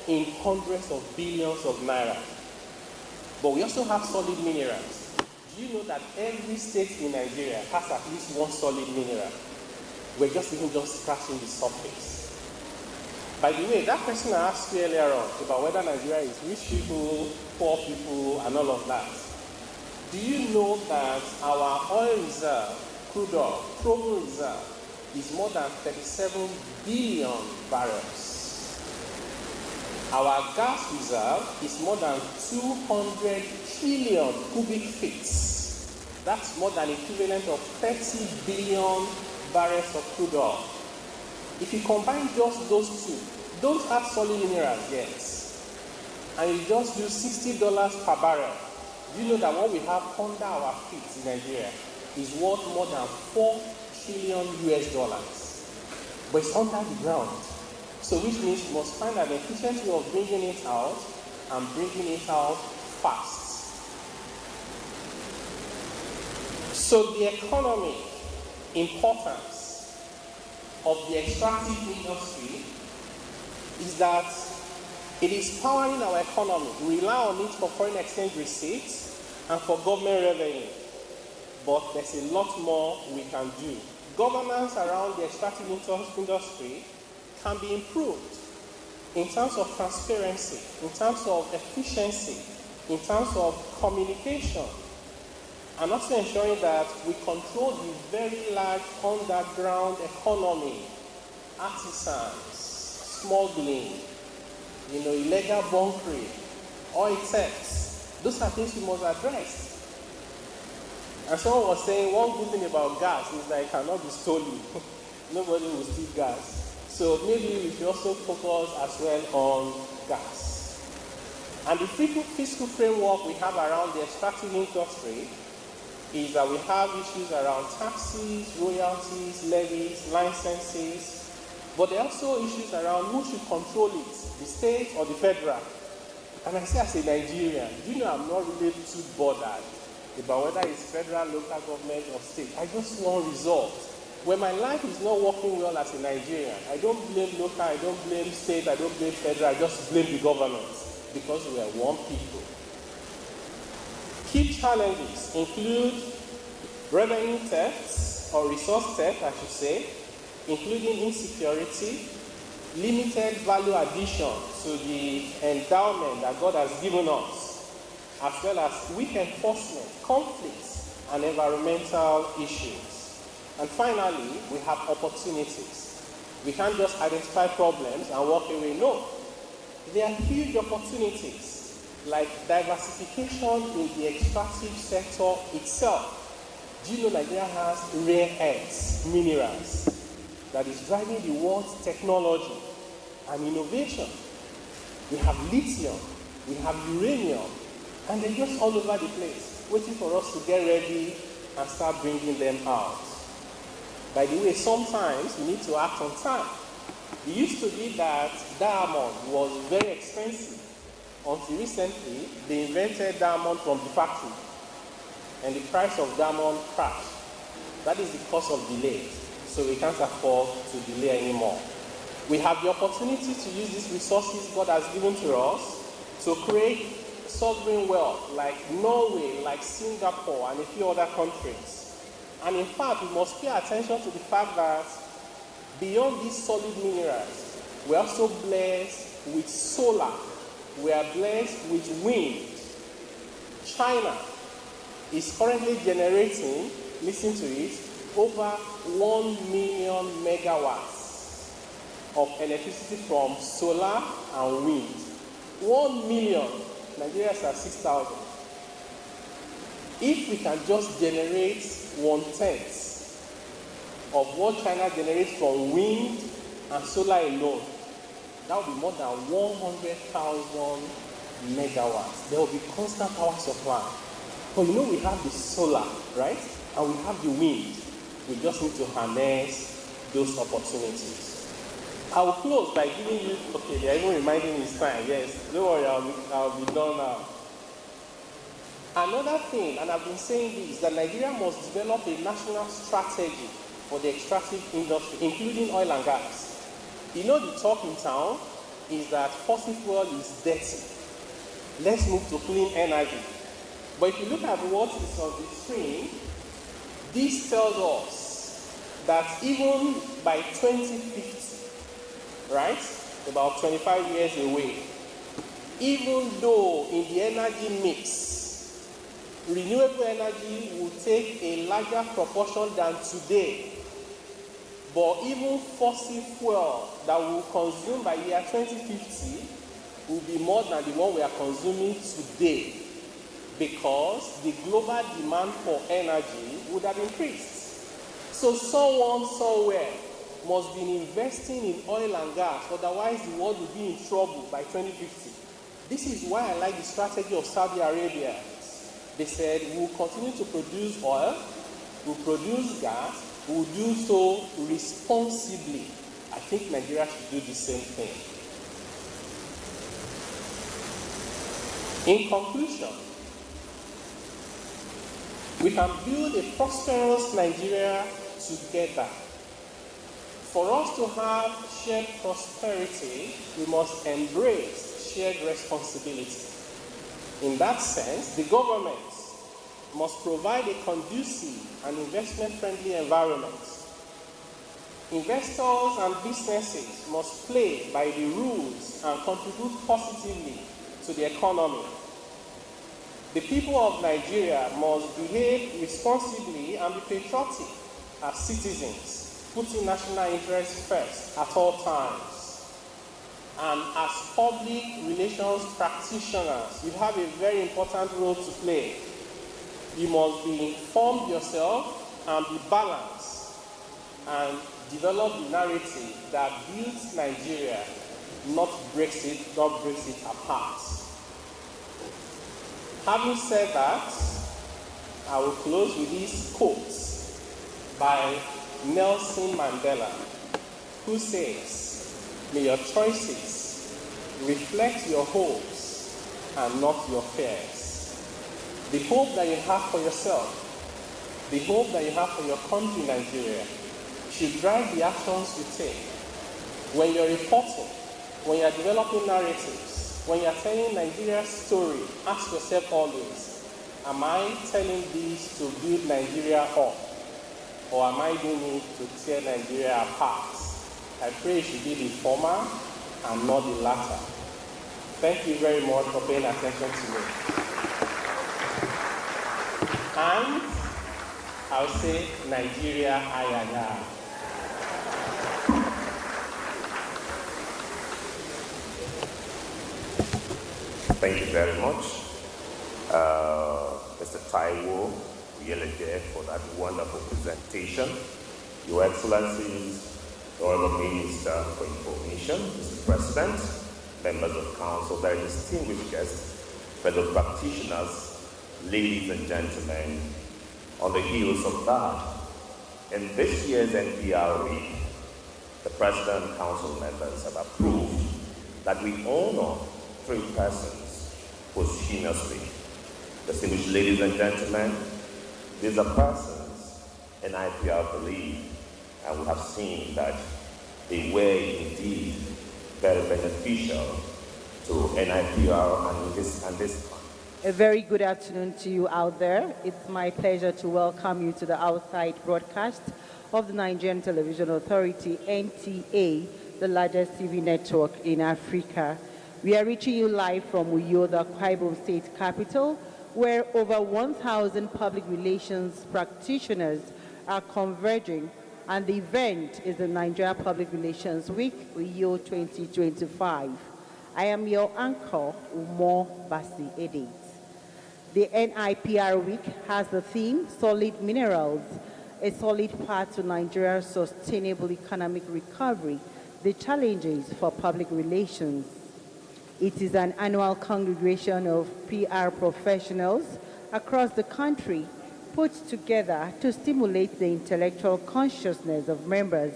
in hundreds of billions of naira. But we also have solid minerals. Do you know that every state in Nigeria has at least one solid mineral? We're just scratching the surface. By the way, that question I asked you earlier on about whether Nigeria is rich people, poor people, and all of that. Do you know that our oil reserve, crude oil, proven reserve, is more than 37 billion barrels? Our gas reserve is more than 200 trillion cubic feet. That's more than equivalent of 30 billion barrels of crude oil. If you combine just those two, don't add solid minerals yet, and you just do $60 per barrel, do you know that what we have under our feet in Nigeria is worth more than $4 trillion US? But it's under the ground. So which means we must find an efficient way of bringing it out, and bringing it out fast. So the economic importance of the extractive industry is that it is powering our economy. We rely on it for foreign exchange receipts and for government revenue. But there's a lot more we can do. Governance around the extractive industry can be improved in terms of transparency, in terms of efficiency, in terms of communication, and also ensuring that we control the very large underground economy, artisans, smuggling, illegal bunkering, oil thefts. Those are things we must address. And someone was saying one good thing about gas is that it cannot be stolen. Nobody will steal gas. So maybe we should also focus as well on gas. And the fiscal framework we have around the extractive industry is that we have issues around taxes, royalties, levies, licenses, but there are also issues around who should control it, the state or the federal. And I say as a Nigerian, you know I'm not really too bothered about whether it's federal, local government or state. I just want results. When my life is not working well as a Nigerian, I don't blame local, I don't blame state, I don't blame federal, I just blame the government because we are one people. Key challenges include revenue thefts or resource theft, I should say, including insecurity, limited value addition to the endowment that God has given us, as well as weak enforcement, conflicts, and environmental issues. And finally, we have opportunities. We can't just identify problems and walk away. No, there are huge opportunities, like diversification in the extractive sector itself. Do you know Nigeria has rare earths, minerals, that is driving the world's technology and innovation? We have lithium, we have uranium, and they're just all over the place, waiting for us to get ready and start bringing them out. By the way, sometimes we need to act on time. It used to be that diamond was very expensive. Until recently, they invented diamond from the factory, and the price of diamond crashed. That is the cause of delay. So we can't afford to delay anymore. We have the opportunity to use these resources God has given to us to create sovereign wealth like Norway, like Singapore, and a few other countries. And in fact, we must pay attention to the fact that beyond these solid minerals, we are also blessed with solar. We are blessed with wind. China is currently generating, listen to it, over 1 million megawatts of electricity from solar and wind. 1 million. Nigeria is at 6,000. If we can just generate 1/10 of what China generates from wind and solar alone, that will be more than 100,000 megawatts. There will be constant power supply. But you know we have the solar, right? And we have the wind. We just need to harness those opportunities. I will close by giving you, okay, they're even reminding me it's time, yes. Don't worry, I'll be done now. Another thing, and I've been saying this, that Nigeria must develop a national strategy for the extractive industry, including oil and gas. You know the talk in town is that fossil fuel is dirty. Let's move to clean energy. But if you look at what is on the screen, this tells us that even by 2050, right, about 25 years away, even though in the energy mix, renewable energy will take a larger proportion than today, but even fossil fuel that we will consume by year 2050 will be more than the one we are consuming today, because the global demand for energy would have increased. So someone somewhere must be investing in oil and gas, otherwise the world will be in trouble by 2050. This is why I like the strategy of Saudi Arabia. They said, we'll continue to produce oil, we'll produce gas, we'll do so responsibly. I think Nigeria should do the same thing. In conclusion, we can build a prosperous Nigeria together. For us to have shared prosperity, we must embrace shared responsibility. In that sense, the government must provide a conducive and investment-friendly environment. Investors and businesses must play by the rules and contribute positively to the economy. The people of Nigeria must behave responsibly and be patriotic as citizens, putting national interests first at all times. And as public relations practitioners, you have a very important role to play. You must be informed yourself and be balanced and develop a narrative that builds Nigeria, not breaks it apart. Having said that, I will close with these quotes by Nelson Mandela, who says, "May your choices reflect your hopes and not your fears." The hope that you have for yourself, the hope that you have for your country, Nigeria, should drive the actions you take. When you're reporting, when you're developing narratives, when you're telling Nigeria's story, ask yourself always, am I telling this to build Nigeria up, or am I doing it to tear Nigeria apart? I pray it should be the former and not the latter. Thank you very much for paying attention to me. And I'll say Nigeria Ayaga. Thank you very much, Mr. Taiwo Uyelede, for that wonderful presentation. Your Excellencies, the Honorable Minister for Information, Mr. President, members of Council, very distinguished guests, fellow practitioners, ladies and gentlemen, on the heels of that, in this year's NPR Week, the President and Council members have approved that we honor 3 persons posthumously. Distinguished ladies and gentlemen, these are persons NIPR believe, and we have seen that they were indeed very beneficial to NIPR and this. A very good afternoon to you out there. It's my pleasure to welcome you to the outside broadcast of the Nigerian Television Authority, NTA, the largest TV network in Africa. We are reaching you live from Uyo, the Akwa Ibom State capital, where over 1,000 public relations practitioners are converging, and the event is the Nigeria Public Relations Week, Uyo 2025. I am your anchor, Umo Basi Edith. The NIPR Week has the theme, Solid Minerals, a solid path to Nigeria's sustainable economic recovery, the challenges for public relations. It is an annual congregation of PR professionals across the country put together to stimulate the intellectual consciousness of members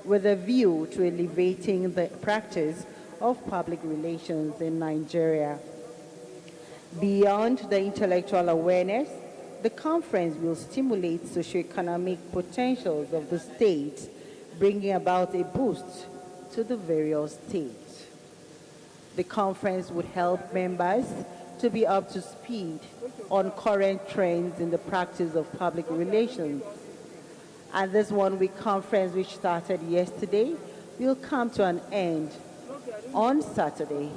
with a view to elevating the practice of public relations in Nigeria. Beyond the intellectual awareness, the conference will stimulate socioeconomic potentials of the state, bringing about a boost to the various states. The conference would help members to be up to speed on current trends in the practice of public relations. And this one-week conference, which started yesterday, will come to an end on Saturday,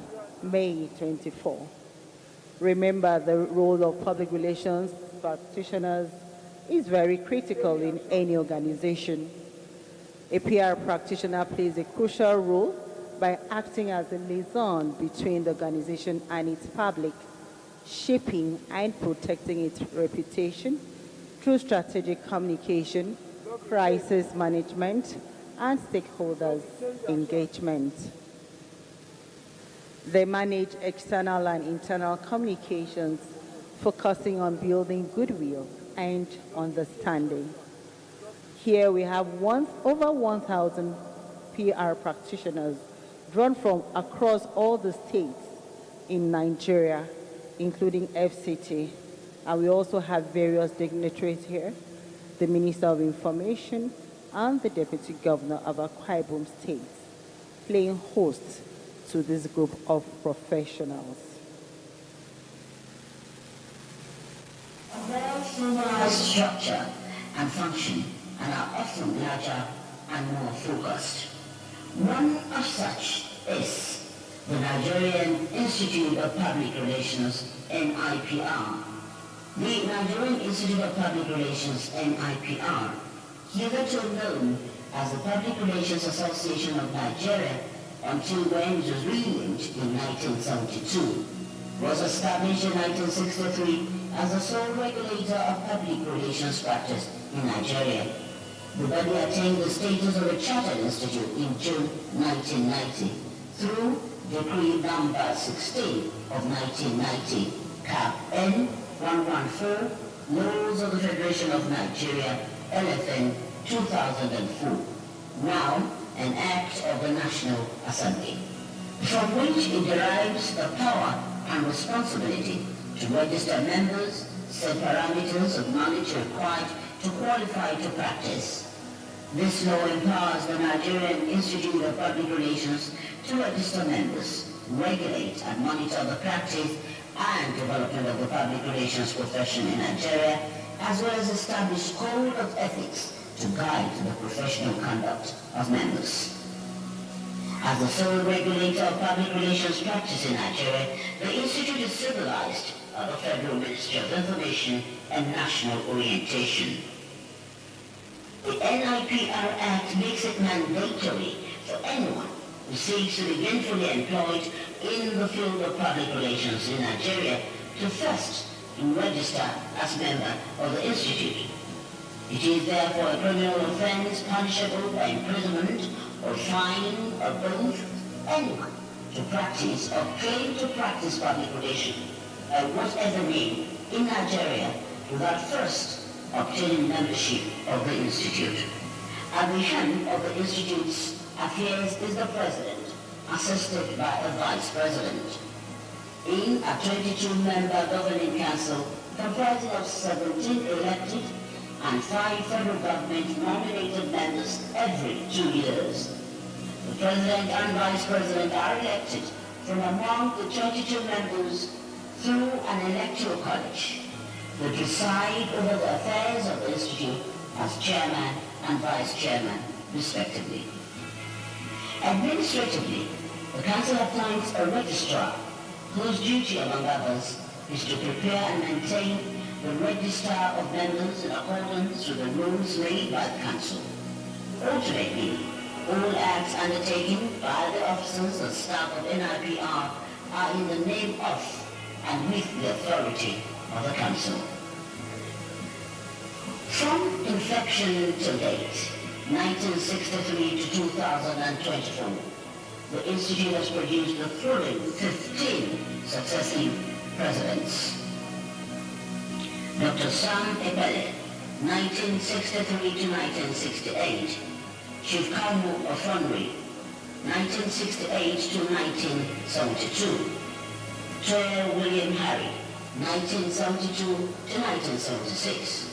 May 24. Remember, the role of public relations practitioners is very critical in any organization. A PR practitioner plays a crucial role by acting as a liaison between the organization and its public, shaping and protecting its reputation through strategic communication, crisis management, and stakeholders' engagement. They manage external and internal communications, focusing on building goodwill and understanding. Here we have over 1,000 PR practitioners drawn from across all the states in Nigeria, including FCT. And we also have various dignitaries here, the Minister of Information and the Deputy Governor of Akwa Ibom State, playing host to this group of professionals. A well-formalized structure and function, and are often larger and more focused. One of such is the Nigerian Institute of Public Relations, NIPR. The Nigerian Institute of Public Relations, NIPR, hitherto known as the Public Relations Association of Nigeria until when it was renamed in 1972, was established in 1963 as the sole regulator of public relations practice in Nigeria. The body attained the status of a chartered institute in June 1990 through Decree number 16 of 1990, Cap N 114, Laws of the Federation of Nigeria, LFN 2004, now an Act of the National Assembly, from which it derives the power and responsibility to register members, set parameters of knowledge required to qualify to practice. This law empowers the Nigerian Institute of Public Relations to register members, regulate and monitor the practice and development of the public relations profession in Nigeria, as well as establish code of ethics to guide the professional conduct of members. As the sole regulator of public relations practice in Nigeria, the Institute is civilized by the Federal Ministry of Information and National Orientation. The NIPR Act makes it mandatory for anyone who seeks to be gainfully employed in the field of public relations in Nigeria to first register as member of the Institute. It is therefore a criminal offense punishable by imprisonment or fine or both anyone to practice or claim to practice public relations by whatever name in Nigeria without first obtaining membership of the Institute. At the head of the Institute's affairs is the President, assisted by a Vice President. In a 22-member governing council comprising of 17 elected and 5 federal government nominated members every 2 years. The President and Vice President are elected from among the 22 members through an electoral college. They preside over the affairs of the Institute as Chairman and Vice Chairman, respectively. Administratively, the Council appoints a registrar whose duty, among others, is to prepare and maintain the register of members in accordance with the rules made by the Council. Ultimately, all acts undertaken by the officers and staff of NIPR are in the name of and with the authority of the Council. From inception to date, 1963 to 2024, the Institute has produced the following 15 successive presidents. Dr. Sam Ebele, 1963 to 1968, Chief Kamu Ofonri, 1968 to 1972, Toya William Harry, 1972 to 1976,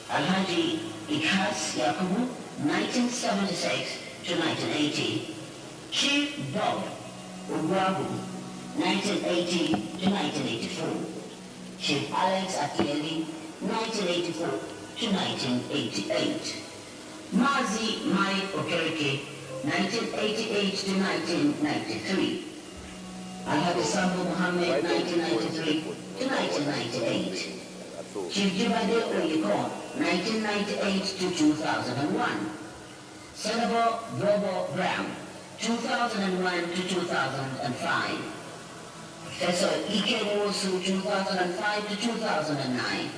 Alhaji Ikhas Yakubu, 1976 to 1980, Chief Bob Ugwabu, 1980 to 1984, Chief Alex Akieli, 1984 to 1988, Mazi Mai Okereke, 1988 to 1993, Alhaji Sambu Muhammad, 1993 to 1998, Chief Jibade Oyekon, 1998 to 2001, Senator Bobo Brown, 2001 to 2005, Professor Ike Wosu, 2005 to 2009,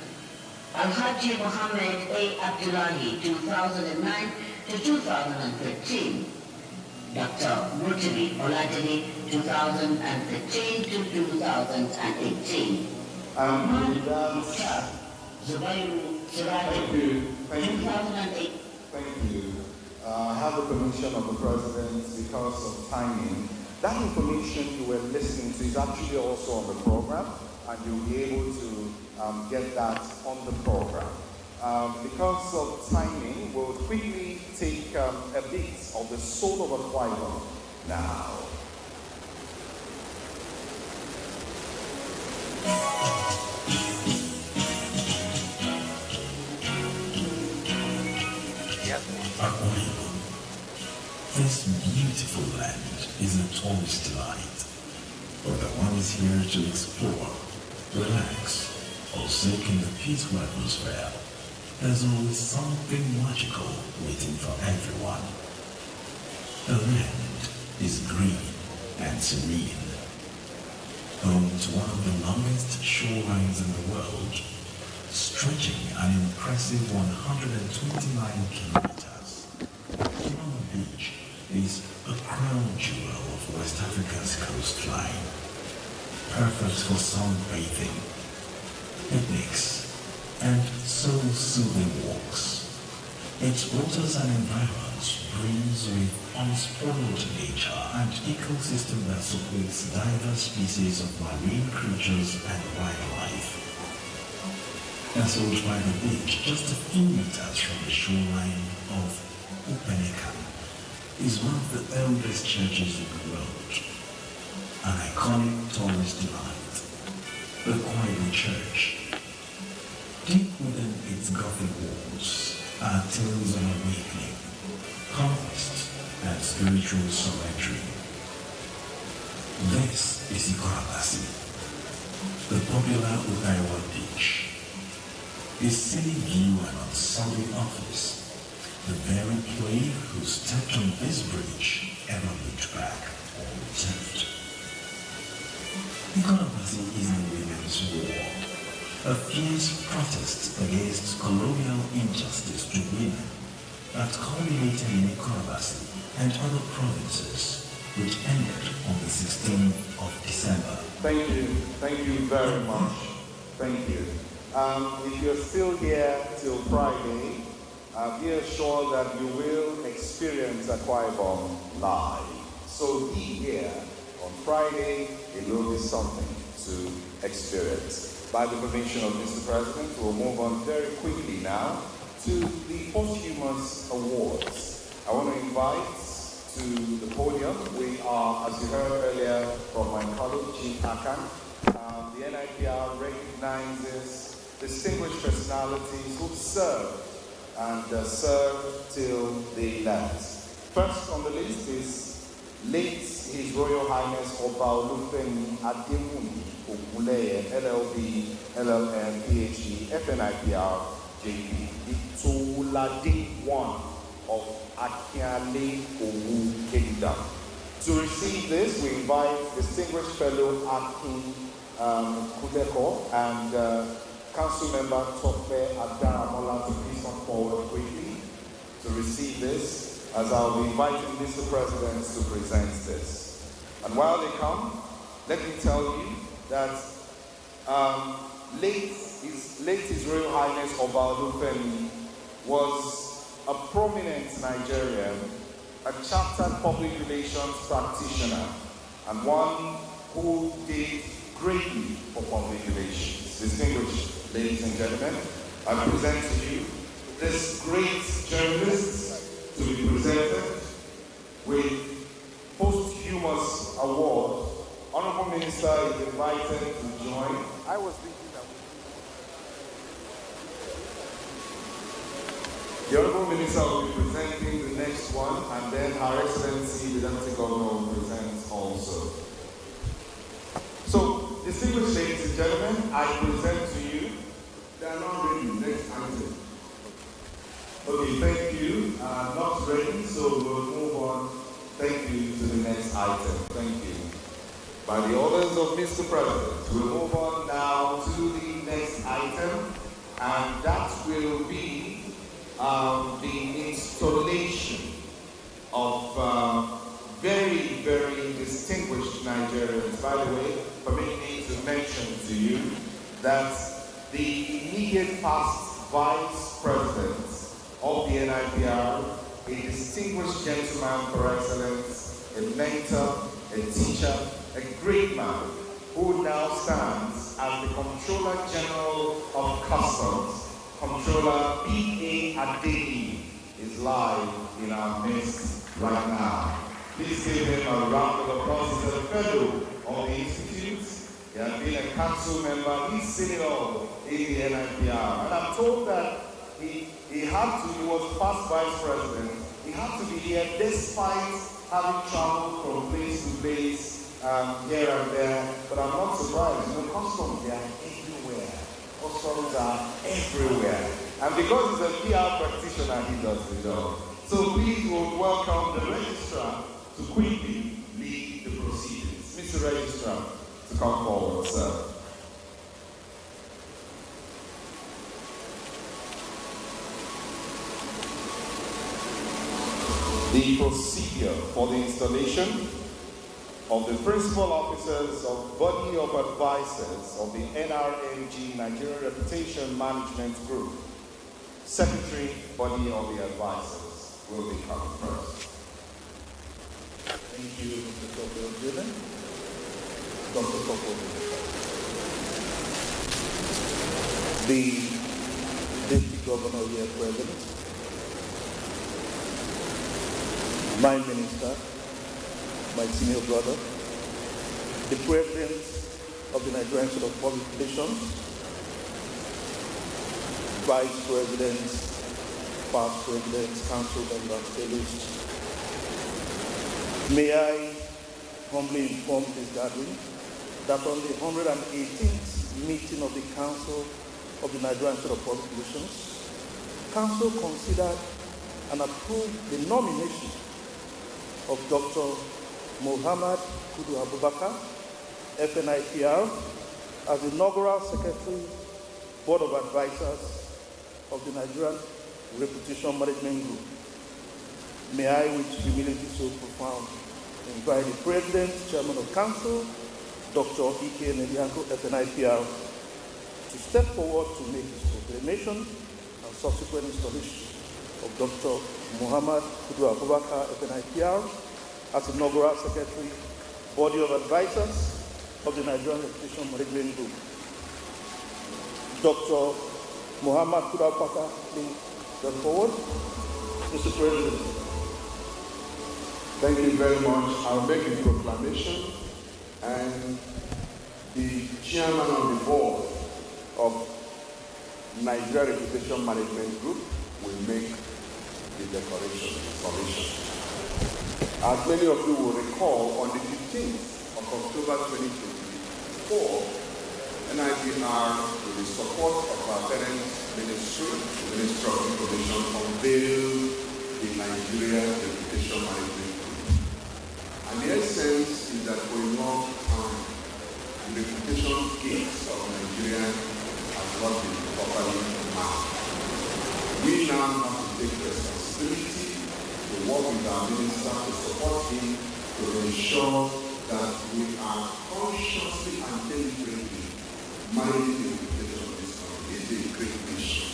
Alhaji Mohammed A. Abdullahi, 2009 to 2013, Dr. Murtimi Oladini, 2013 to 2018. Zubairu Siraju, 2008. Thank you. I have the permission of the President because of timing. That information you were listening to is actually also on the program, and you'll be able to get that on the program. Because of timing, we'll quickly take a bit of the soul of a choir now. This beautiful land is a tourist delight, but the one is here to explore, relax, or soak in the peaceful atmosphere. There's always something magical waiting for everyone. The land is green and serene. home to one of the longest shorelines in the world, stretching an impressive 129 kilometers. Kimono Beach is a crown jewel of West Africa's coastline, perfect for sunbathing, picnics, and soul-soothing walks. Its waters and environment breathes with unspoiled nature and ecosystem that supports diverse species of marine creatures and wildlife. Nestled by the beach, just a few meters from the shoreline of Upeneka, is one of the oldest churches in the world, an iconic tourist delight, the Kwaili Church. Deep within its Gothic walls are tales of awakening, conquest, and spiritual surrendering. This is Ikorabasi, the popular Ukaiwa beach. A scenic view and unsullied office, the very plague who stepped on this bridge ever looked back or returned. Ikorabasi is the women's war, a fierce protest against colonial injustice to women that culminated in Ikorabasi and other provinces, which ended on the 16th of December. Thank you very much. Thank you. If you're still here till Friday, be assured that you will experience Akwa Ibom live. So be here on Friday, it will be something to experience. By the permission of Mr. President, we'll move on very quickly now to the posthumous awards. I want to invite to the podium. We are, as you heard earlier from my colleague, Chief Akan, the NIPR recognizes distinguished personalities who served and served till they left. First on the list is late His Royal Highness Oba Olufemi Adewumi Ogunleye, LLB, LLM, PhD, FNIPR, JP, the Tolade one of Akiale Owu Kingdom. To receive this, we invite distinguished fellow Akin Kudeko and Council Member Tope Adaramola to please come forward quickly to receive this, as I'll be inviting Mr. President to present this. And while they come, let me tell you that late His Royal Highness Oba Olufemi was a prominent Nigerian, a chartered public relations practitioner, and one who did greatly for public relations. Distinguished ladies and gentlemen, I present to you this great journalist to be presented with posthumous award. Honorable Minister is invited to join. I was thinking that the Honorable Minister will be presenting the next one, and then Her Excellency, the Deputy Governor, will present also. So, distinguished ladies and gentlemen, I present to you, they are not ready, next item. Okay, thank you. Not ready, so we'll move on. Thank you to the next item. Thank you. By the orders of Mr. President, we'll move on now to the next item, and that will be the installation of very, very distinguished Nigerians. By the way, permit me to mention to you that the immediate past Vice President of the NIPR, a distinguished gentleman per excellence, a mentor, a teacher, a great man, who now stands as the Comptroller General of Customs, Comptroller P.A. Adeni, is live in our midst right now. Please give him a round of applause. He's a fellow of the Institute. He has been a council member. He's senior in the NIPR. And I'm told that he was past vice president. He had to be here despite having traveled from place to place here and there. But I'm not surprised. You know, customs, they are everywhere. Customs are everywhere. And because he's a PR practitioner, he does the job. So please would welcome the registrar to quickly lead the proceedings. Mr. Registrar, to come forward. procedure for the installation of the principal officers of Body of Advisors of the NRMG Nigerian Reputation Management Group. Secretary, Body of the Advisors will be coming first. Thank you, Mr. Dr. Dr. Kopo. The Deputy Governor here present, my minister, my senior brother, the President of the Nigerian Institute of Public Relations, Vice Presidents, Past Presidents, Council members, fellows. May I humbly inform this gathering that on the 118th meeting of the Council of the Nigerian Institute of Public Relations, Council considered and approved the nomination of Dr. Muhammad Kudu Abubakar, FNIPR, as the inaugural Secretary, Board of Advisors of the Nigerian Reputation Management Group. May I, with humility so profound, invite the President, Chairman of Council, Dr. Ike Neliako, FNIPR, to step forward to make his proclamation and subsequent installation of Dr. Muhammad Kudu Abubakar, FNIPR, as inaugural Secretary, Body of Advisors of the Nigerian Reputation Management Group. Dr. Muhammad Kudu Abubakar, please step forward. Mr. President. Thank you very much. I'll make a proclamation, and the chairman of the board of Nigeria Reputation Management Group will make the declaration, information. As many of you will recall, on the 15th of October 2024, NIPR, with the support of our parent ministry, the Ministry of Information, unveiled the Nigeria Reputation Management Group. And the essence is that for a long time, the reputation gates of Nigeria has not been properly mapped. We now have to take responsibility to work with our minister to support him to ensure that we are consciously and deliberately managing the reputation of this country. This is a great nation.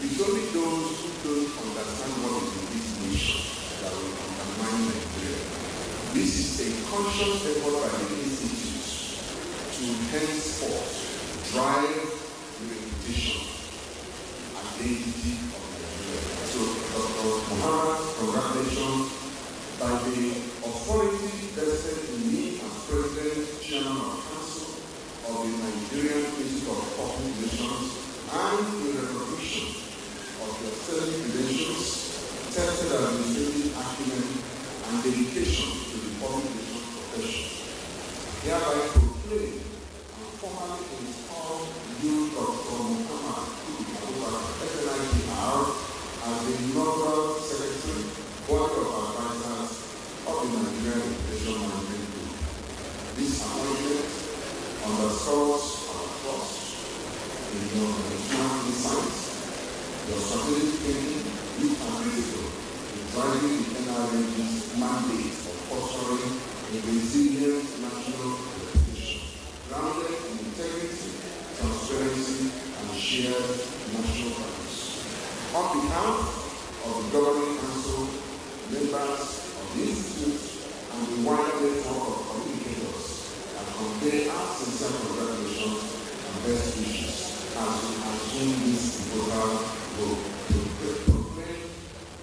It's only those who don't understand what is in this nation that will undermine Nigeria. This is a conscious effort by the institutes to henceforth drive the reputation and identity of Nigeria. So, Dr. Muhammad, congratulations. By the authority vested in me as President, Chairman of Council of the Nigerian Institute of Public Relations, and in recognition of your selling credentials, tested administrative acumen, and dedication to the public relations profession, hereby proclaim and formally install you, Dr. Muhammad Kudu Abubakar, FNIPR, as the inaugural Secretary, Board of Advisors of the Nigerian Reputation Management Group. This appointment underscores our trust in your management insights, your strategic thinking, you are critical in driving the NRMG's mandate of fostering a resilient national reputation, grounded in integrity, transparency, and shared national values. On behalf of the Governing Council, members of the Institute, and the wider network of communicators, I convey our sincere congratulations and best wishes as we assume this important role to proclaim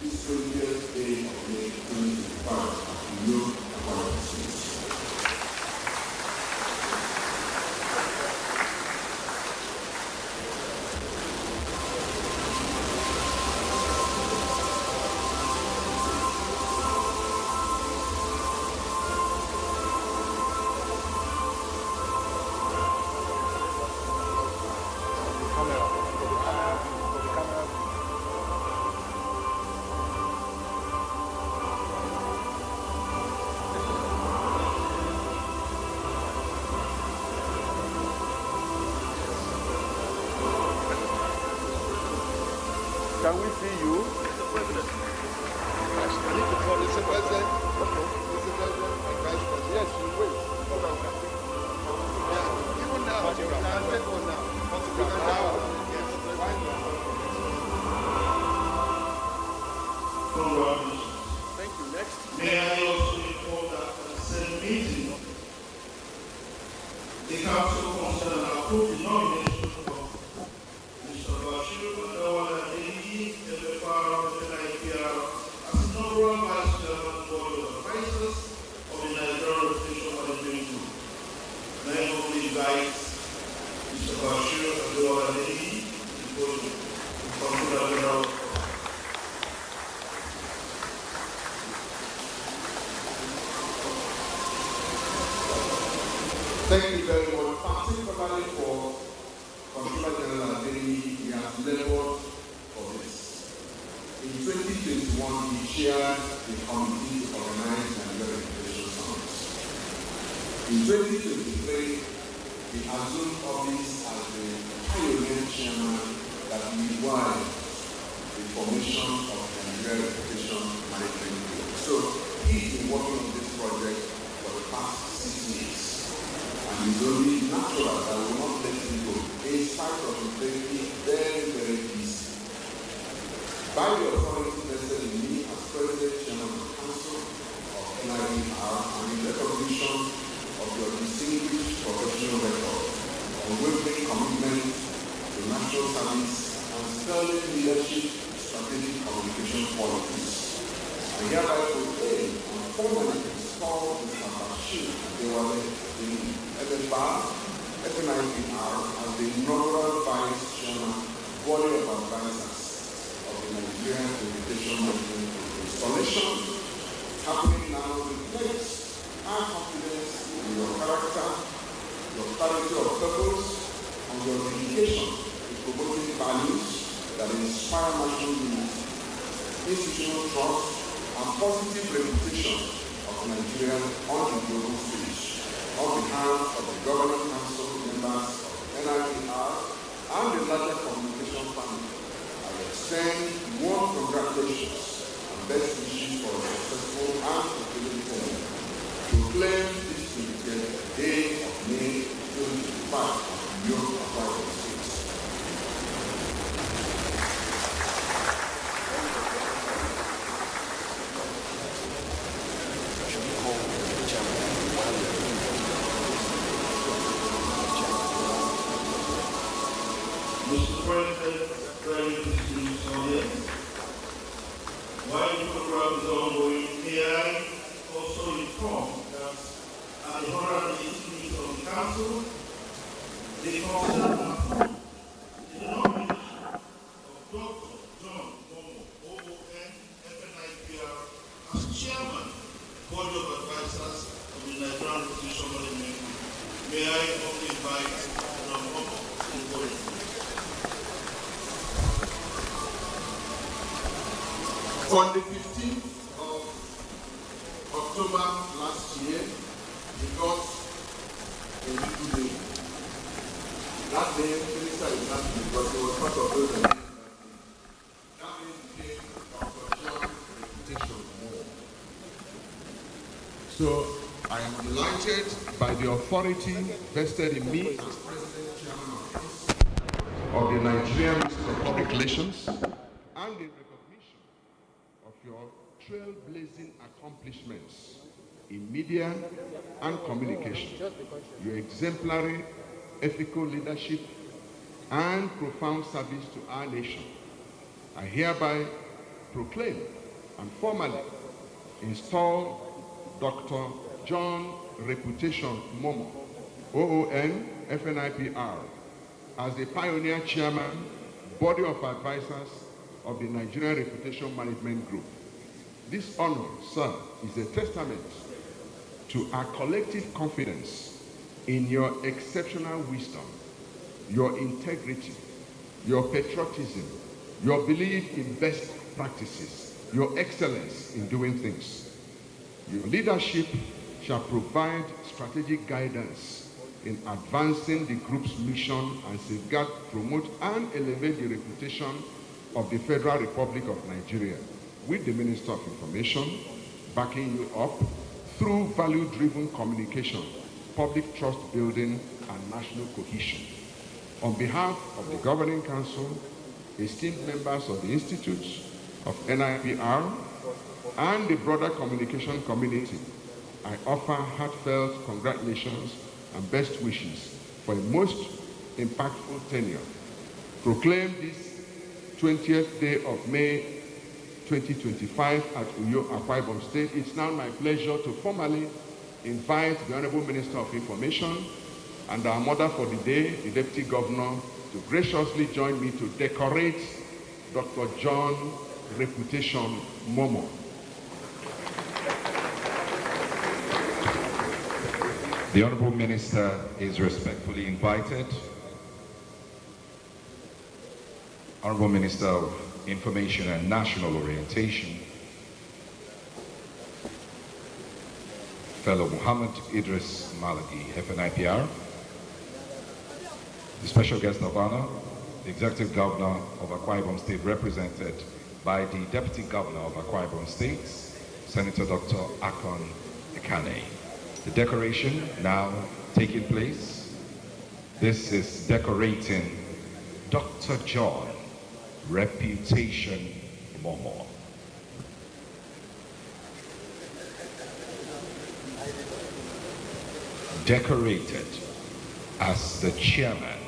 this 20th day of May 2025 as the new appointment. Can we see you? need to call Mr. President. Okay. Mr. President and Vice President. Yes, you wait. Hold on. Yeah. Even now, you can take one now. Yes. Thank you. Next. May I also report that at the same meeting, the council considered and approved the nomination of Mr. Bashir Adawala Adeyemi, LFR, NIPR, as inaugural Vice Chairman of the Board of Advisors of the Nigerian Reputation Management Group. May I humbly invite Mr. Bashir Adawala Adeyemi to the podium to conclude our general. Thank you very much. Particularly for Controller General Adeyemi, we have labored for this. In 2021, he chaired the committee to organize Nigerian Reputation Summit. In 2023, he assumed office as the pioneer chairman that required the formation of the Nigerian Reputation Management Group. So he's been working on this project for the past 6 years. And it's only natural that we will not let him go, in spite of him being very, very busy. By the authority vested in me as President Chairman of the Council of NIPR and in recognition of your distinguished professional record, unwavering commitment to national service, and sterling leadership, strategic communication qualities, I hereby proclaim and formally install Mr. Bashir Adewale in LFR, FNIPR as the inaugural Vice Chairman, Board of Advisors of the Nigerian Reputation Management Group. Installation happening now reflects our confidence in your character, your clarity of purpose, and your dedication to promoting values that inspire national unity, institutional trust, and positive reputation of Nigeria on the global stage. On behalf of the Governing Council members of NIPR and the larger communication family, I extend warm congratulations and best wishes for a successful and fulfilling term. Proclaim this to be the day of May 2025 of your Akwa State. Mr. President, very distinguished audience, while the program is ongoing, may I also inform that at the 118th meeting of the Council, they considered and approved the nomination of Dr. John Momo, OON, FNIPR, as Chairman, Board of Advisors of the Nigerian Reputation Management Group. May I also invite John Momo to the podium. On the 15th of October last year, we got a little name. That name, Minister is happy because it was part of those names. That name became Dr. John Reputation Moore. So I am delighted by the authority vested in me as President Chairman of the Nigerian Ministry of Public Relations and the of your trailblazing accomplishments in media and communication, your exemplary ethical leadership, and profound service to our nation. I hereby proclaim and formally install Dr. John Reputation Momo, OON, FNIPR, as the pioneer chairman, Body of Advisors of the Nigerian Reputation Management Group. This honor, sir, is a testament to our collective confidence in your exceptional wisdom, your integrity, your patriotism, your belief in best practices, your excellence in doing things. Your leadership shall provide strategic guidance in advancing the group's mission and safeguard, promote, and elevate the reputation of the Federal Republic of Nigeria. with the Minister of Information, backing you up through value-driven communication, public trust building, and national cohesion. On behalf of the Governing Council, esteemed members of the Institutes of NIPR, and the broader communication community, I offer heartfelt congratulations and best wishes for a most impactful tenure. Proclaimed this 20th day of May 2025 at Uyo, Akwa Ibom State, it's now my pleasure to formally invite the Honorable Minister of Information and our mother for the day, the Deputy Governor, to graciously join me to decorate Dr. John Reputation Momo. The Honorable Minister is respectfully invited. Honorable Minister of Information and National Orientation, fellow Muhammad Idris Malagi, FNIPR, the special guest of honor, the Executive Governor of Akwa Ibom State, represented by the Deputy Governor of Akwa Ibom State, Senator Dr. Akon Ekane. The decoration now taking place. This is decorating Dr. John Reputation Momo. Decorated as the chairman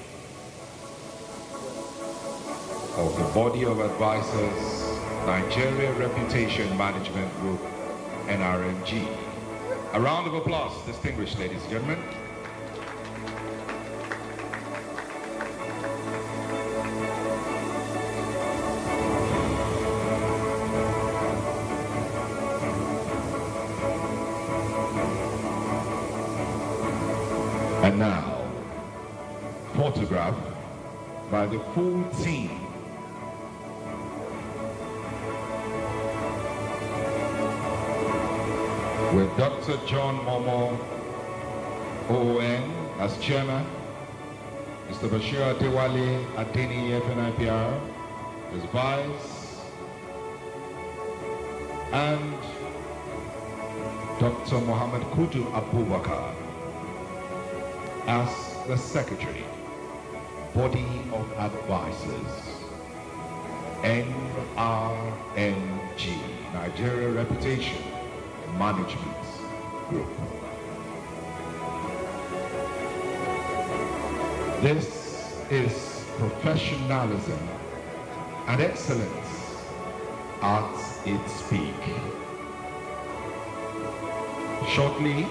of the Body of Advisors, Nigeria Reputation Management Group, NRMG. A round of applause, distinguished ladies and gentlemen. And now, photograph by the full team. With Dr. John Momo, OON, as chairman, Mr. Bashir Adewale Adeni, FNIPR, as vice, and Dr. Muhammad Kudu Abubakar as the secretary, Body of Advisors, NRMG, Nigeria Reputation Management Group. This is professionalism and excellence at its peak. Shortly,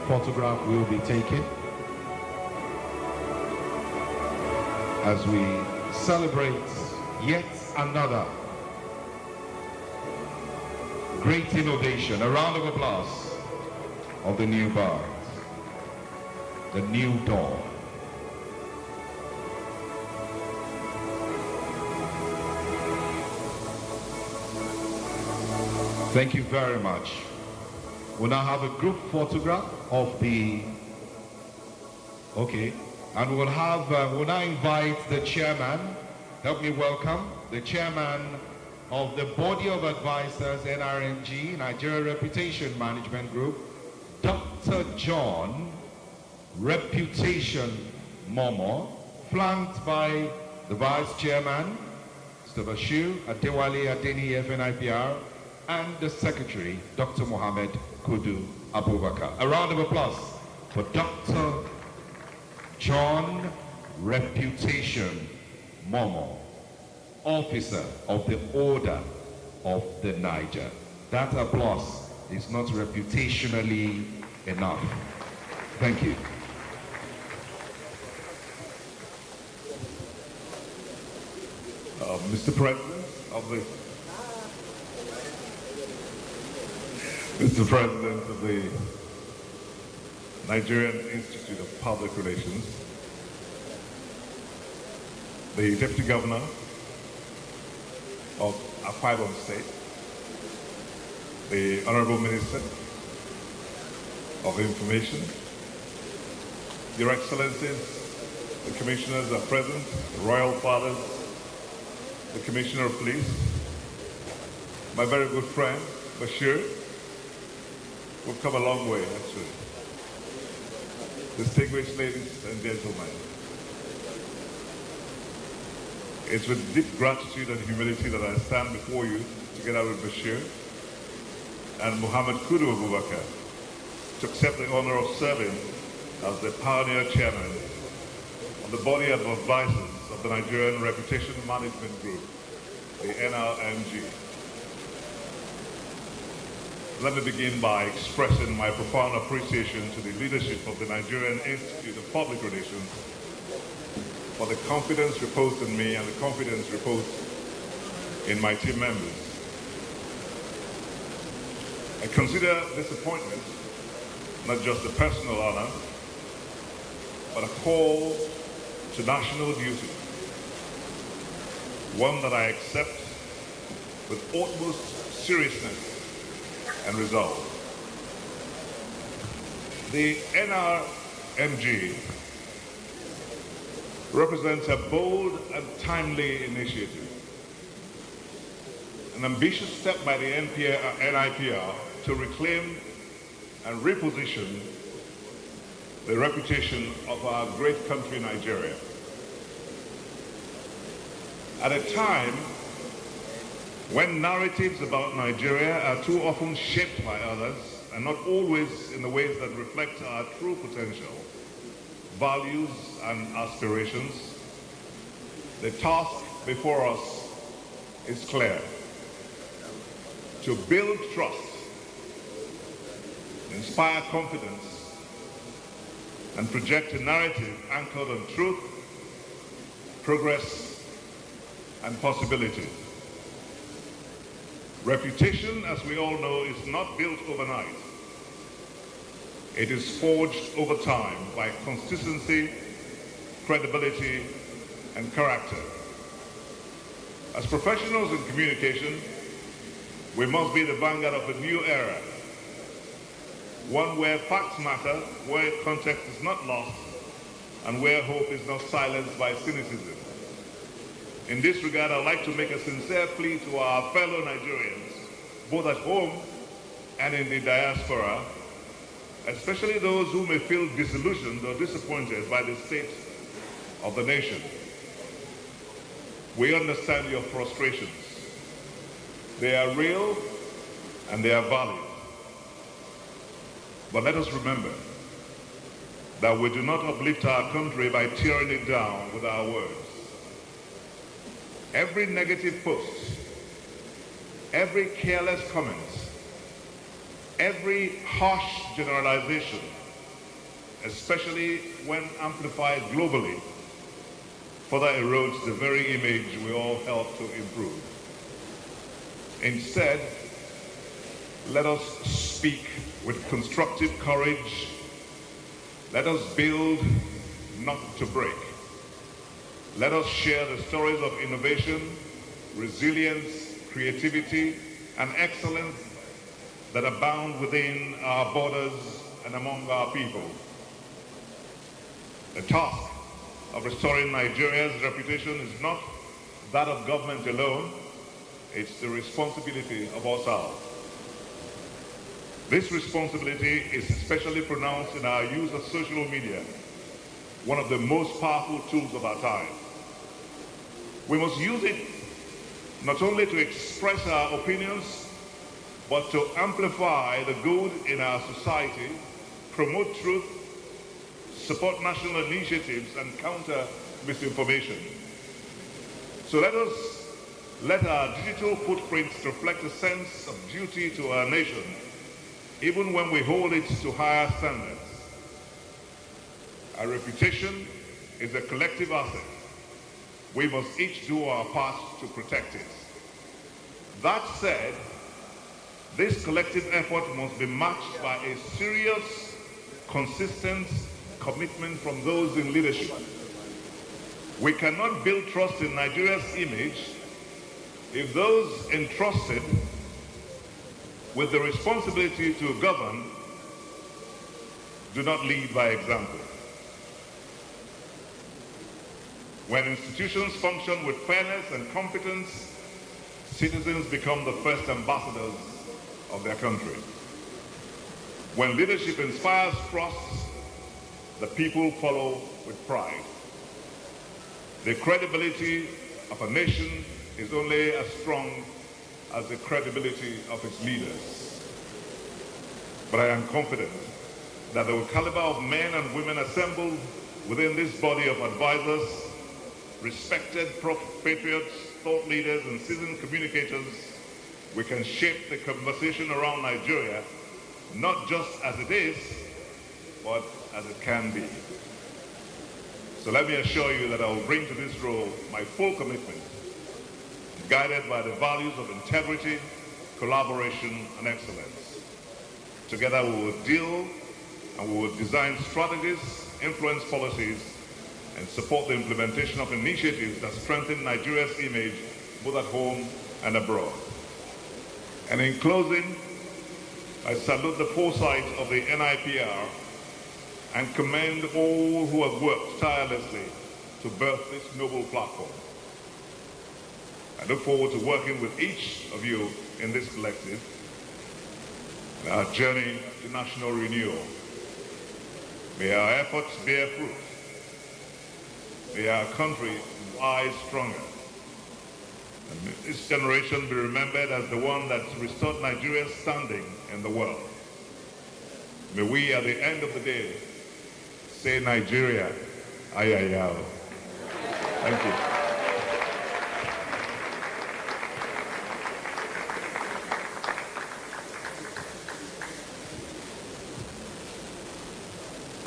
photograph will be taken as we celebrate yet another great innovation. A round of applause of the new bar, the new dawn. Thank you very much. We'll now have a group photograph of the, and we'll now invite the chairman, help me welcome the chairman of the Body of Advisors, NRMG, Nigeria Reputation Management Group, Dr. John Reputation Momo, flanked by the Vice Chairman, Mr. Bashir Adewale Adeni, FNIPR, and the Secretary, Dr. Mohammed Kudu Abubakar. A round of applause for Dr. John Reputation Momo, Officer of the Order of the Niger. That applause is not reputationally enough. Thank you. Mr. President of the Nigerian Institute of Public Relations, the Deputy Governor of Akwa Ibom State, the Honorable Minister of Information, Your Excellencies, the Commissioners are present, the Royal Fathers, the Commissioner of Police, my very good friend, Bashir. We've come a long way, actually. Distinguished ladies and gentlemen, it's with deep gratitude and humility that I stand before you, together with Bashir and Muhammad Kudu Abubakar, to accept the honor of serving as the pioneer chairman of the body of advisors of the Nigerian Reputation Management Group, the NRMG. Let me begin by expressing my profound appreciation to the leadership of the Nigerian Institute of Public Relations for the confidence reposed in me and the confidence reposed in my team members. I consider this appointment not just a personal honor, but a call to national duty, one that I accept with utmost seriousness and resolve. The NRMG represents a bold and timely initiative, an ambitious step by the NIPR to reclaim and reposition the reputation of our great country, Nigeria. At a time when narratives about Nigeria are too often shaped by others and not always in the ways that reflect our true potential, values, and aspirations, the task before us is clear: to build trust, inspire confidence, and project a narrative anchored on truth, progress, and possibility. Reputation, as we all know, is not built overnight. It is forged over time by consistency, credibility, and character. As professionals in communication, we must be the vanguard of a new era, one where facts matter, where context is not lost, and where hope is not silenced by cynicism. In this regard, I'd like to make a sincere plea to our fellow Nigerians, both at home and in the diaspora, especially those who may feel disillusioned or disappointed by the state of the nation. We understand your frustrations. They are real and they are valid. But let us remember that we do not uplift our country by tearing it down with our words. Every negative post, every careless comment, every harsh generalization, especially when amplified globally, further erodes the very image we all help to improve. Instead, let us speak with constructive courage. Let us build, not to break. Let us share the stories of innovation, resilience, creativity, and excellence that abound within our borders and among our people. The task of restoring Nigeria's reputation is not that of government alone, it's the responsibility of us all. This responsibility is especially pronounced in our use of social media, one of the most powerful tools of our time. We must use it not only to express our opinions, but to amplify the good in our society, promote truth, support national initiatives, and counter misinformation. So let our digital footprints reflect a sense of duty to our nation, even when we hold it to higher standards. Our reputation is a collective asset. We must each do our part to protect it. That said, this collective effort must be matched by a serious, consistent commitment from those in leadership. We cannot build trust in Nigeria's image if those entrusted with the responsibility to govern do not lead by example. When institutions function with fairness and competence, citizens become the first ambassadors of their country. When leadership inspires trust, the people follow with pride. The credibility of a nation is only as strong as the credibility of its leaders. But I am confident that the caliber of men and women assembled within this body of advisors, respected patriots, thought leaders, and seasoned communicators, we can shape the conversation around Nigeria, not just as it is, but as it can be. So let me assure you that I will bring to this role my full commitment, guided by the values of integrity, collaboration, and excellence. Together we will deal and we will design strategies, influence policies, and support the implementation of initiatives that strengthen Nigeria's image both at home and abroad. And in closing, I salute the foresight of the NIPR and commend all who have worked tirelessly to birth this noble platform. I look forward to working with each of you in this collective, in our journey to national renewal. May our efforts bear fruit. May our country rise stronger. And may this generation be remembered as the one that restored Nigeria's standing in the world. May we, at the end of the day, say Nigeria, ayayao. Thank you.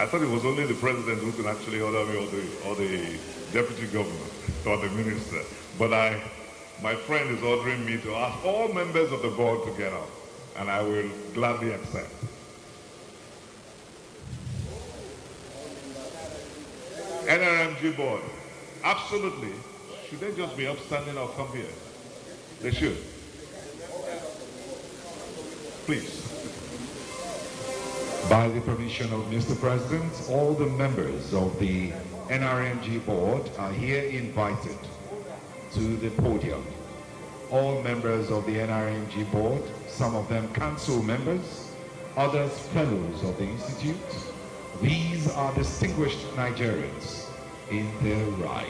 I thought it was only the president who could actually order me, or the deputy governor, or the minister. But my friend is ordering me to ask all members of the board to get up, and I will gladly accept. NRMG board, absolutely. Should they just be upstanding or come here? They should. Please. By the permission of Mr. President, all the members of the NRMG board are here invited to the podium. All members of the NRMG board, some of them council members, others fellows of the institute. These are distinguished Nigerians in their right.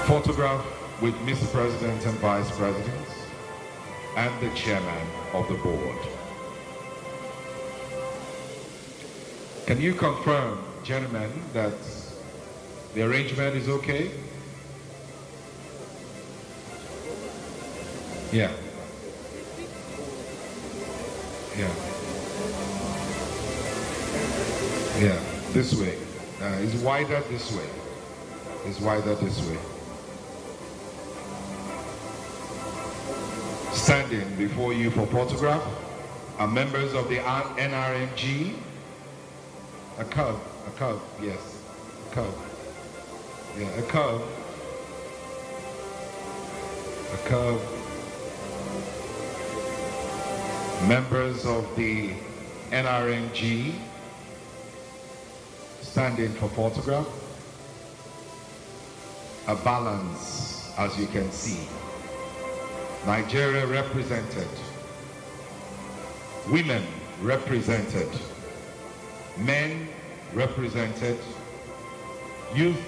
Photograph with Mr. President and Vice President and the Chairman of the Board. Can you confirm, gentlemen, that the arrangement is okay? Yeah. Yeah. Yeah, this way. It's wider this way. It's wider this way. Standing before you for photograph are members of the NRMG. A curve, yes, a curve. Yeah, a curve. A curve. Members of the NRMG standing for photograph. A balance, as you can see. Nigeria represented, women represented, men represented, youth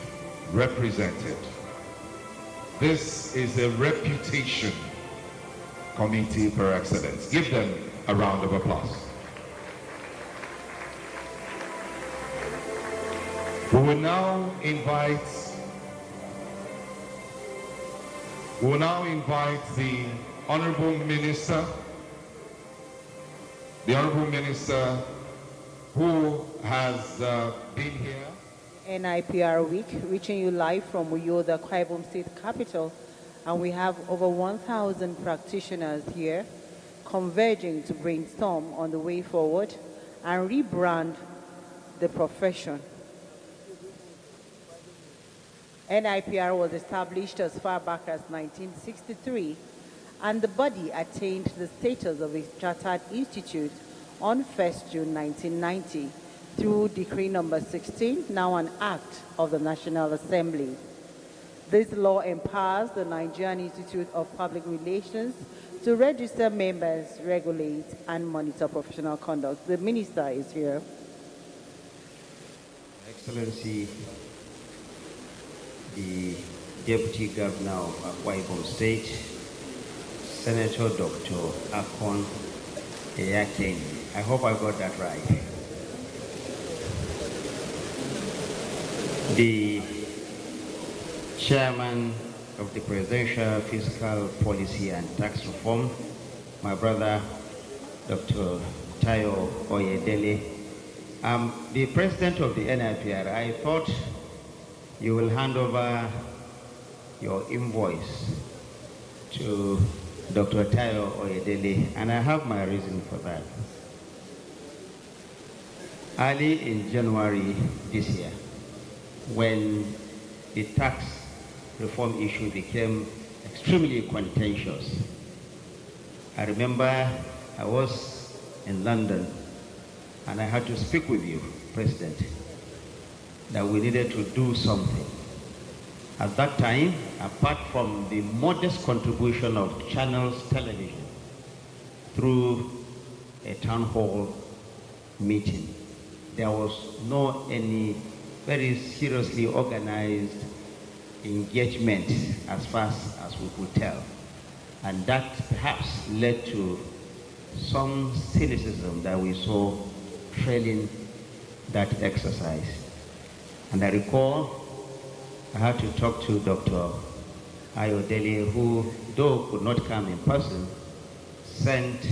represented. This is a reputation committee par excellence. Give them a round of applause. We will now invite the Honorable Minister, who has been here. NIPR Week, reaching you live from Uyo, the Akwa Ibom State capital. And we have over 1,000 practitioners here converging to brainstorm on the way forward and rebrand the profession. NIPR was established as far back as 1963, and the body attained the status of a chartered institute on 1st June 1990. through Decree number 16, now an Act of the National Assembly. This law empowers the Nigerian Institute of Public Relations to register members, regulate, and monitor professional conduct. The Minister is here. Excellency, the Deputy Governor of Akwa Ibom State, Senator Dr. Akon Eyakin. I hope I got that right. The Chairman of the Presidential Fiscal Policy and Tax Reform, my brother, Dr. Tayo Oyedele. The President of the NIPR, I thought you will hand over your invoice to Dr. Tayo Oyedele, and I have my reason for that. Early in January this year, when the tax reform issue became extremely contentious, I remember I was in London and I had to speak with you, President, that we needed to do something. At that time, apart from the modest contribution of Channels Television through a town hall meeting, there was no any very seriously organized engagement as fast as we could tell. And that perhaps led to some cynicism that we saw trailing that exercise. And I recall I had to talk to Dr. Ayodele, who, though could not come in person, sent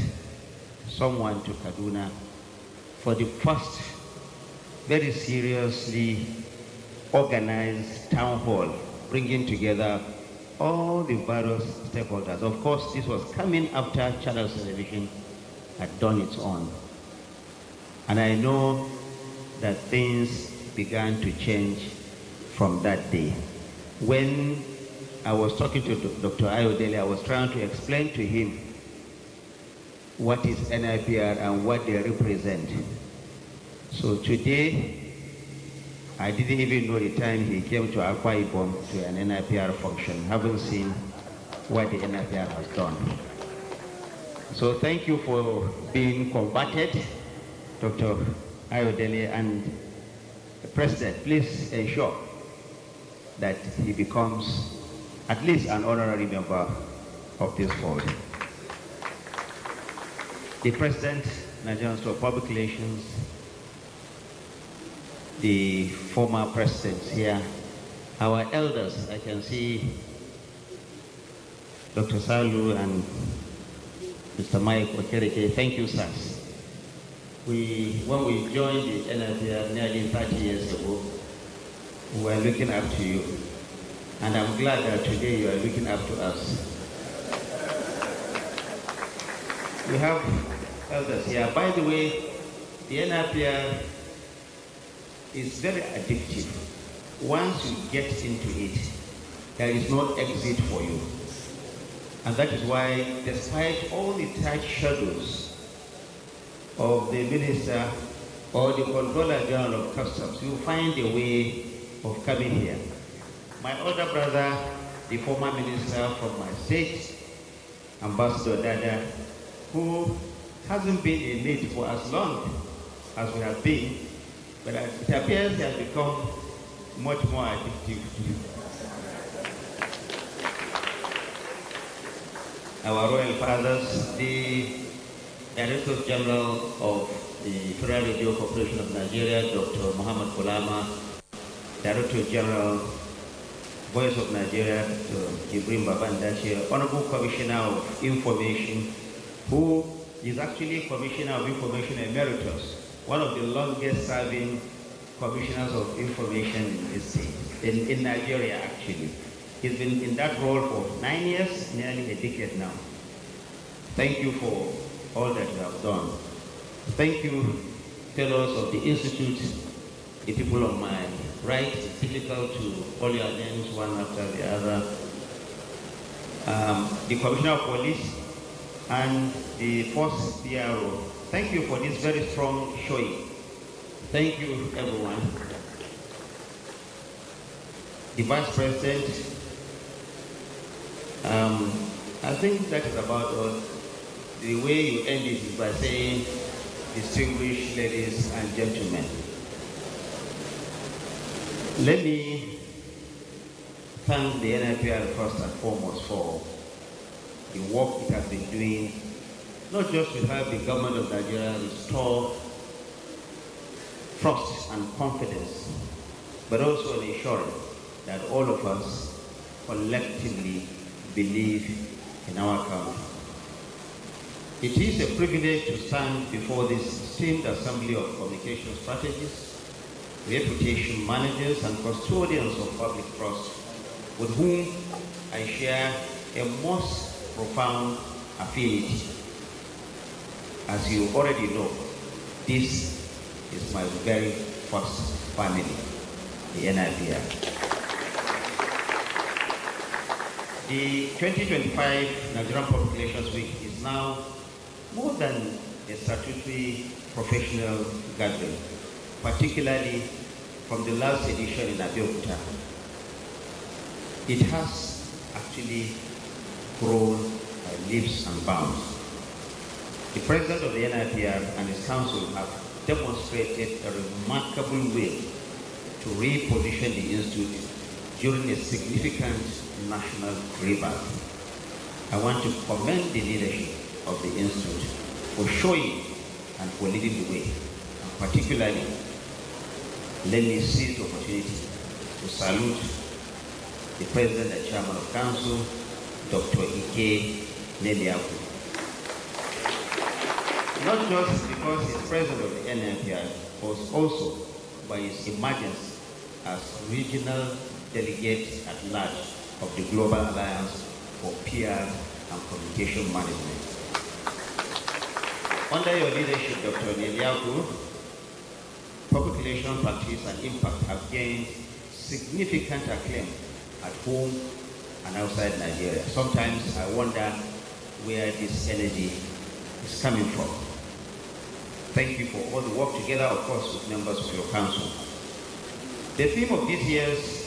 someone to Kaduna for the first very seriously organized town hall, bringing together all the various stakeholders. Of course, this was coming after Channel Television had done its own. And I know that things began to change from that day. When I was talking to Dr. Ayodele, I was trying to explain to him what is NIPR and what they represent. So today, I didn't even know the time he came to Akwa Ibom to an NIPR function, haven't seen what the NIPR has done. So thank you for being converted, Dr. Ayodele, and the President, please ensure that he becomes at least an honorary member of this board. The President, Nigerian Institute of Public Relations, the former presidents here, our elders, I can see Dr. Salu and Mr. Mike Okereke. Thank you, sirs. When we joined the NIPR nearly 30 years ago, we were looking up to you. And I'm glad that today you are looking up to us. We have elders here. By the way, the NIPR is very addictive. Once you get into it, there is no exit for you. And that is why, despite all the tight shadows of the minister or the Controller General of Customs, you find a way of coming here. My older brother, the former minister from my state, Ambassador Dada, who hasn't been in it for as long as we have been, but it appears he has become much more addictive. Our royal fathers, the Director General of the Federal Radio Corporation of Nigeria, Dr. Muhammad Kulama, Director General, Voice of Nigeria, Ibrahim Babandachi, Honorable Commissioner of Information, who is actually Commissioner of Information Emeritus, one of the longest serving Commissioners of Information in this state, in Nigeria actually. He's been in that role for 9 years, nearly a decade now. Thank you for all that you have done. Thank you, fellows of the Institute, the people on my right. It's difficult to call your names one after the other. The Commissioner of Police and the Force PRO. Thank you for this very strong showing Thank you, everyone. The Vice President, I think that is about all. The way you end it is by saying, distinguished ladies and gentlemen. Let me thank the NIPR first and foremost for the work it has been doing, not just to help the government of Nigeria restore trust and confidence, but also in ensuring that all of us collectively believe in our country. It is a privilege to stand before this esteemed assembly of communication strategists, reputation managers, and custodians of public trust, with whom I share a most profound affinity. As you already know, this is my very first family, the NIPR. The 2025 Nigerian Public Relations Week is now more than a statutory professional gathering, particularly from the last edition in Abuja. It has actually grown by leaps and bounds. The President of the NIPR and his council have demonstrated a remarkable way to reposition the Institute during a significant national rebirth. I want to commend the leadership of the Institute for showing and for leading the way. And particularly, let me seize the opportunity to salute the President and Chairman of Council, Dr. Ike Neliaku. Not just because he's President of the NIPR, but also by his emergence as regional delegate at large of the Global Alliance for PR and Communication Management. Under your leadership, Dr. Neliaku, public relations practice and impact have gained significant acclaim at home and outside Nigeria. Sometimes I wonder where this energy is coming from. Thank you for all the work together, of course, with members of your council. The theme of this year's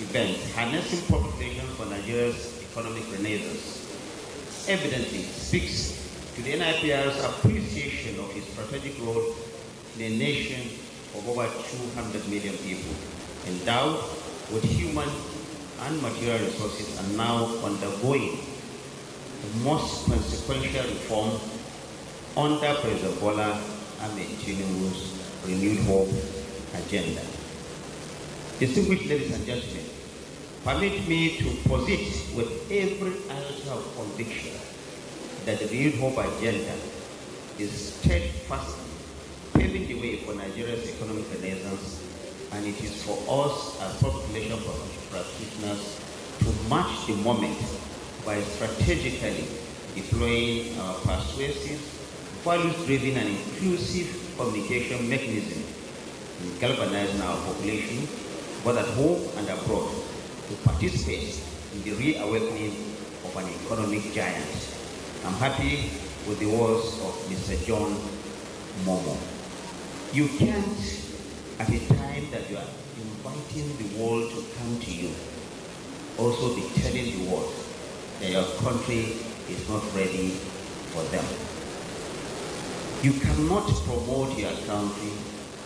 event, Harnessing Public Relations for Nigeria's Economic Renaissance, evidently speaks to the NIPR's appreciation of its strategic role in a nation of over 200 million people, endowed with human and material resources, and now undergoing the most consequential reform under President Bola Ahmed Tinubu's renewed hope agenda. Distinguished ladies and gentlemen, permit me to posit with every ounce of conviction that the renewed hope agenda is steadfastly paving the way for Nigeria's economic renaissance, and it is for us as public relations practitioners to match the moment by strategically deploying our persuasive, values-driven and inclusive communication mechanism in galvanizing our population, both at home and abroad, to participate in the reawakening of an economic giant. I'm happy with the words of Mr. John Momo. You can't, at a time that you are inviting the world to come to you, also be telling the world that your country is not ready for them. You cannot promote your country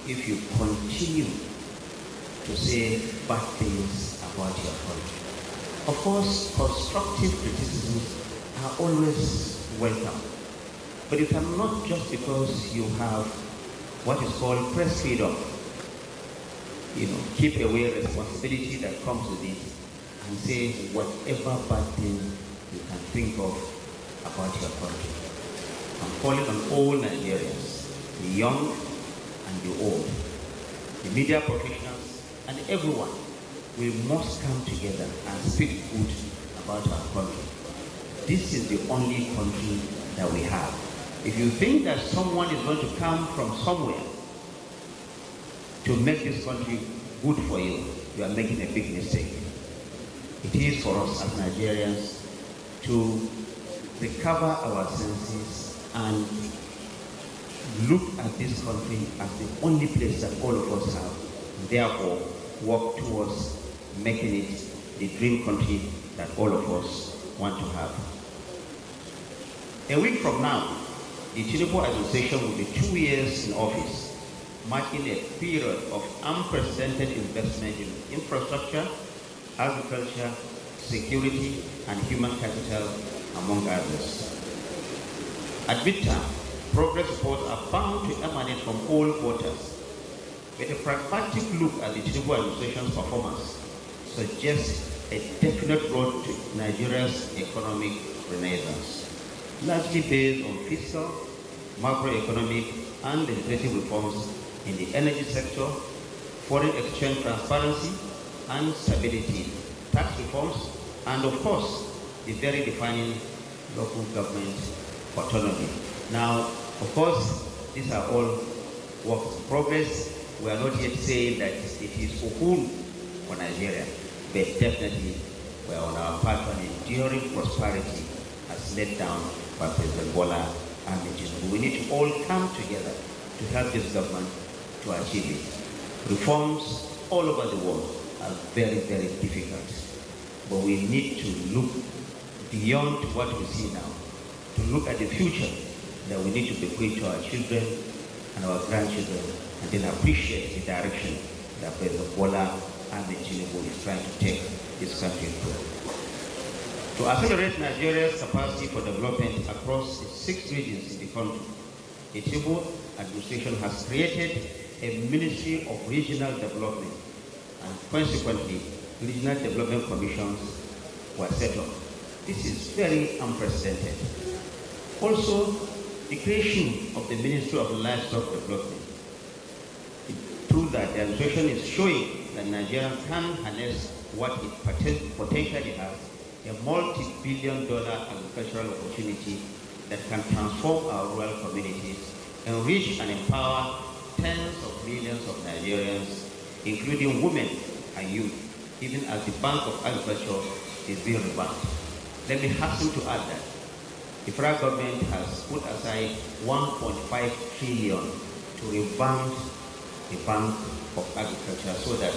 if you continue to say bad things about your country. Of course, constructive criticisms are always welcome, but you cannot, just because you have what is called press freedom, keep away responsibility that comes with it and say whatever bad thing you can think of about your country. I'm calling on all Nigerians, the young and the old, the media professionals, and everyone. We must come together and speak good about our country. This is the only country that we have. If you think that someone is going to come from somewhere to make this country good for you, you are making a big mistake. It is for us as Nigerians to recover our senses and look at this country as the only place that all of us have, and therefore work towards making it the dream country that all of us want to have. A week from now, the Tinubu administration will be 2 years in office, marking a period of unprecedented investment in infrastructure, agriculture, security, and human capital, among others. At midterm, progress reports are bound to emanate from all quarters, but a pragmatic look at the Tinubu administration's performance suggests a definite road to Nigeria's economic renaissance, largely based on fiscal, macroeconomic, and legislative reforms in the energy sector, foreign exchange transparency and stability, tax reforms, and of course, the very defining local government autonomy. Now, of course, these are all works in progress. We are not yet saying that it is Okun for Nigeria, but definitely we are on our path to an enduring prosperity as laid down by President Bola and Tinubu. We need to all come together to help this government to achieve it. Reforms all over the world are very, very difficult, but we need to look beyond what we see now, to look at the future that we need to bequeath to our children and our grandchildren, and then appreciate the direction that President Bola and Tinubu is trying to take this country through. To accelerate Nigeria's capacity for development across its 6 regions in the country, the Tinubu administration has created a Ministry of Regional Development, and consequently, regional development commissions were set up. This is very unprecedented. Also, the creation of the Ministry of Livestock Development. It proves that the administration is showing that Nigeria can harness what it potentially has, a multi-billion-dollar agricultural opportunity that can transform our rural communities, enrich and empower tens of millions of Nigerians, including women and youth, even as the Bank of Agriculture is being revamped. Let me hasten to add that the federal government has put aside 1.5 trillion to revamp the Bank of Agriculture so that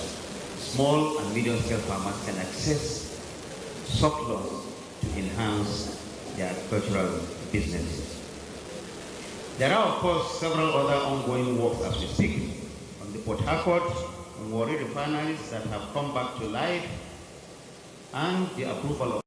small and medium-scale farmers can access surplus to enhance their agricultural businesses. There are, of course, several other ongoing works as we speak on the Port Harcourt and Warri refineries that have come back to life, and the approval of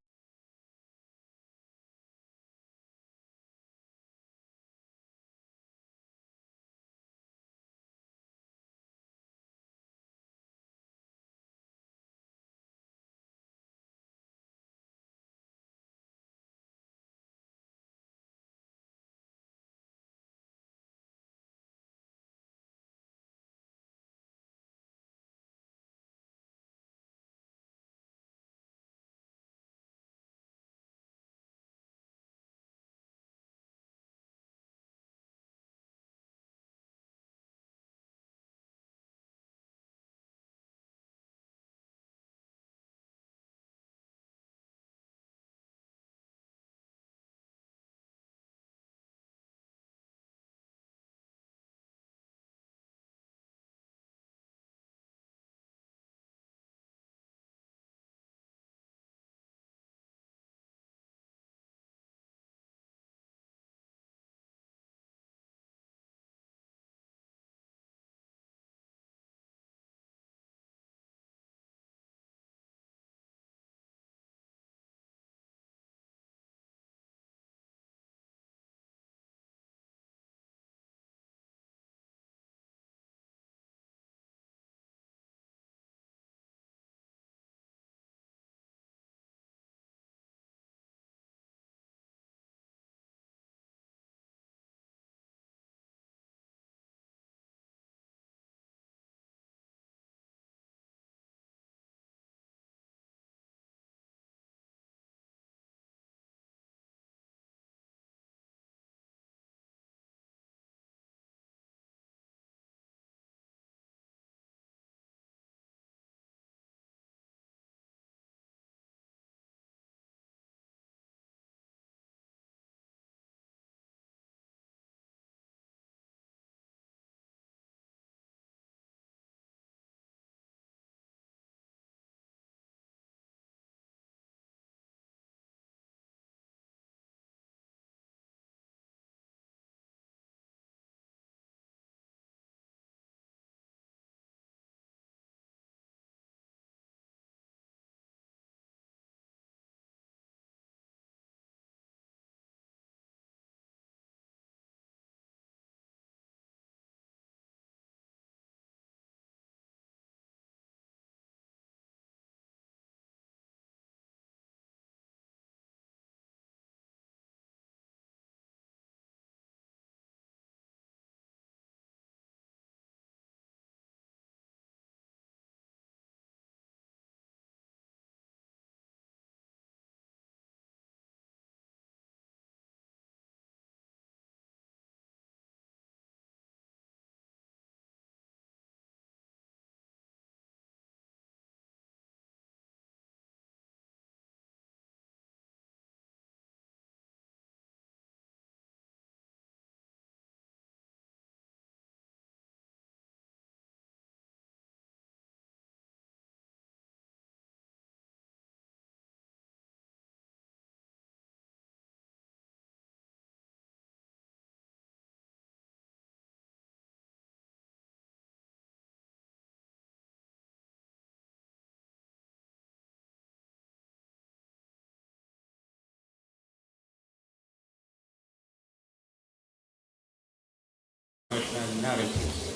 narratives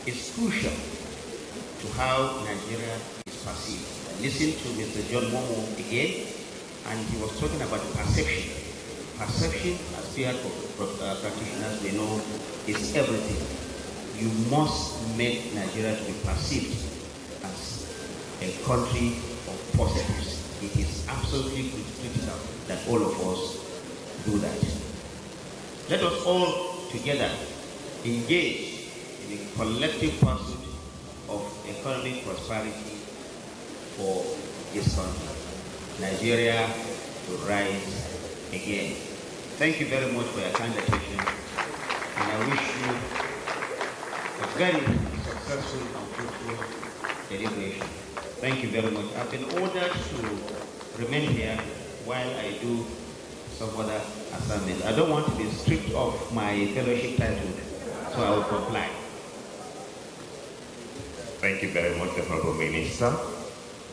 is crucial to how Nigeria is perceived. I listened to Mr. John Momo again, and he was talking about perception. Perception, as PR practitioners we know, is everything. You must make Nigeria to be perceived as a country of positives. It is absolutely critical that all of us do that. Let us all together engage in a collective pursuit of economic prosperity for this country. Nigeria will rise again. Thank you very much for your kind attention, and I wish you a very successful and fruitful deliberation. Thank you very much. I've been ordered to remain here while I do some other assignments. I don't want to be stripped of my fellowship title, so I will comply. Thank you very much, the Honorable Minister.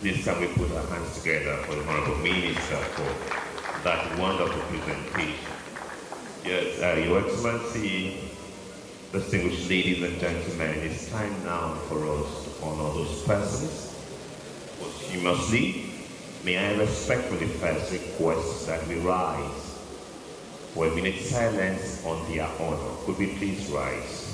This time we put our hands together for the Honorable Minister for that wonderful presentation. Yes, Your Excellency, distinguished ladies and gentlemen, it's time now for us to honor those persons. Posthumously, may I respectfully first request that we rise for a minute silence on their honor. Could we please rise?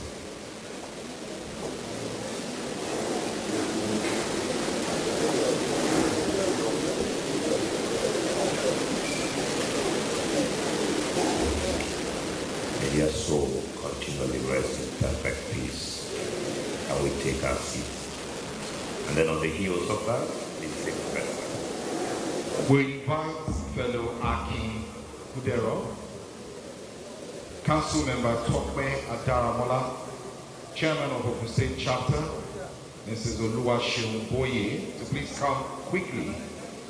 May their soul continually rest in perfect peace. And we take our seats. And then on the heels of that, please take the rest. We invite fellow Aki Kudero, Council Member Tokwe Adaramola, Chairman of Ogun State Chapter, Mrs. Oluwaseun Boye, to please come quickly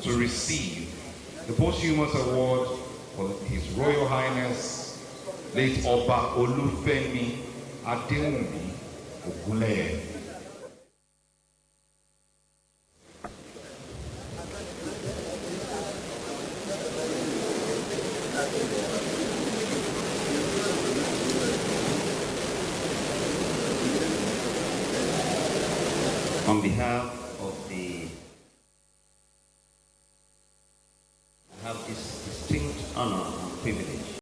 to receive the posthumous award for His Royal Highness late Oba Olufemi Adewumi Ogunleye. On behalf of I have this distinct honor and privilege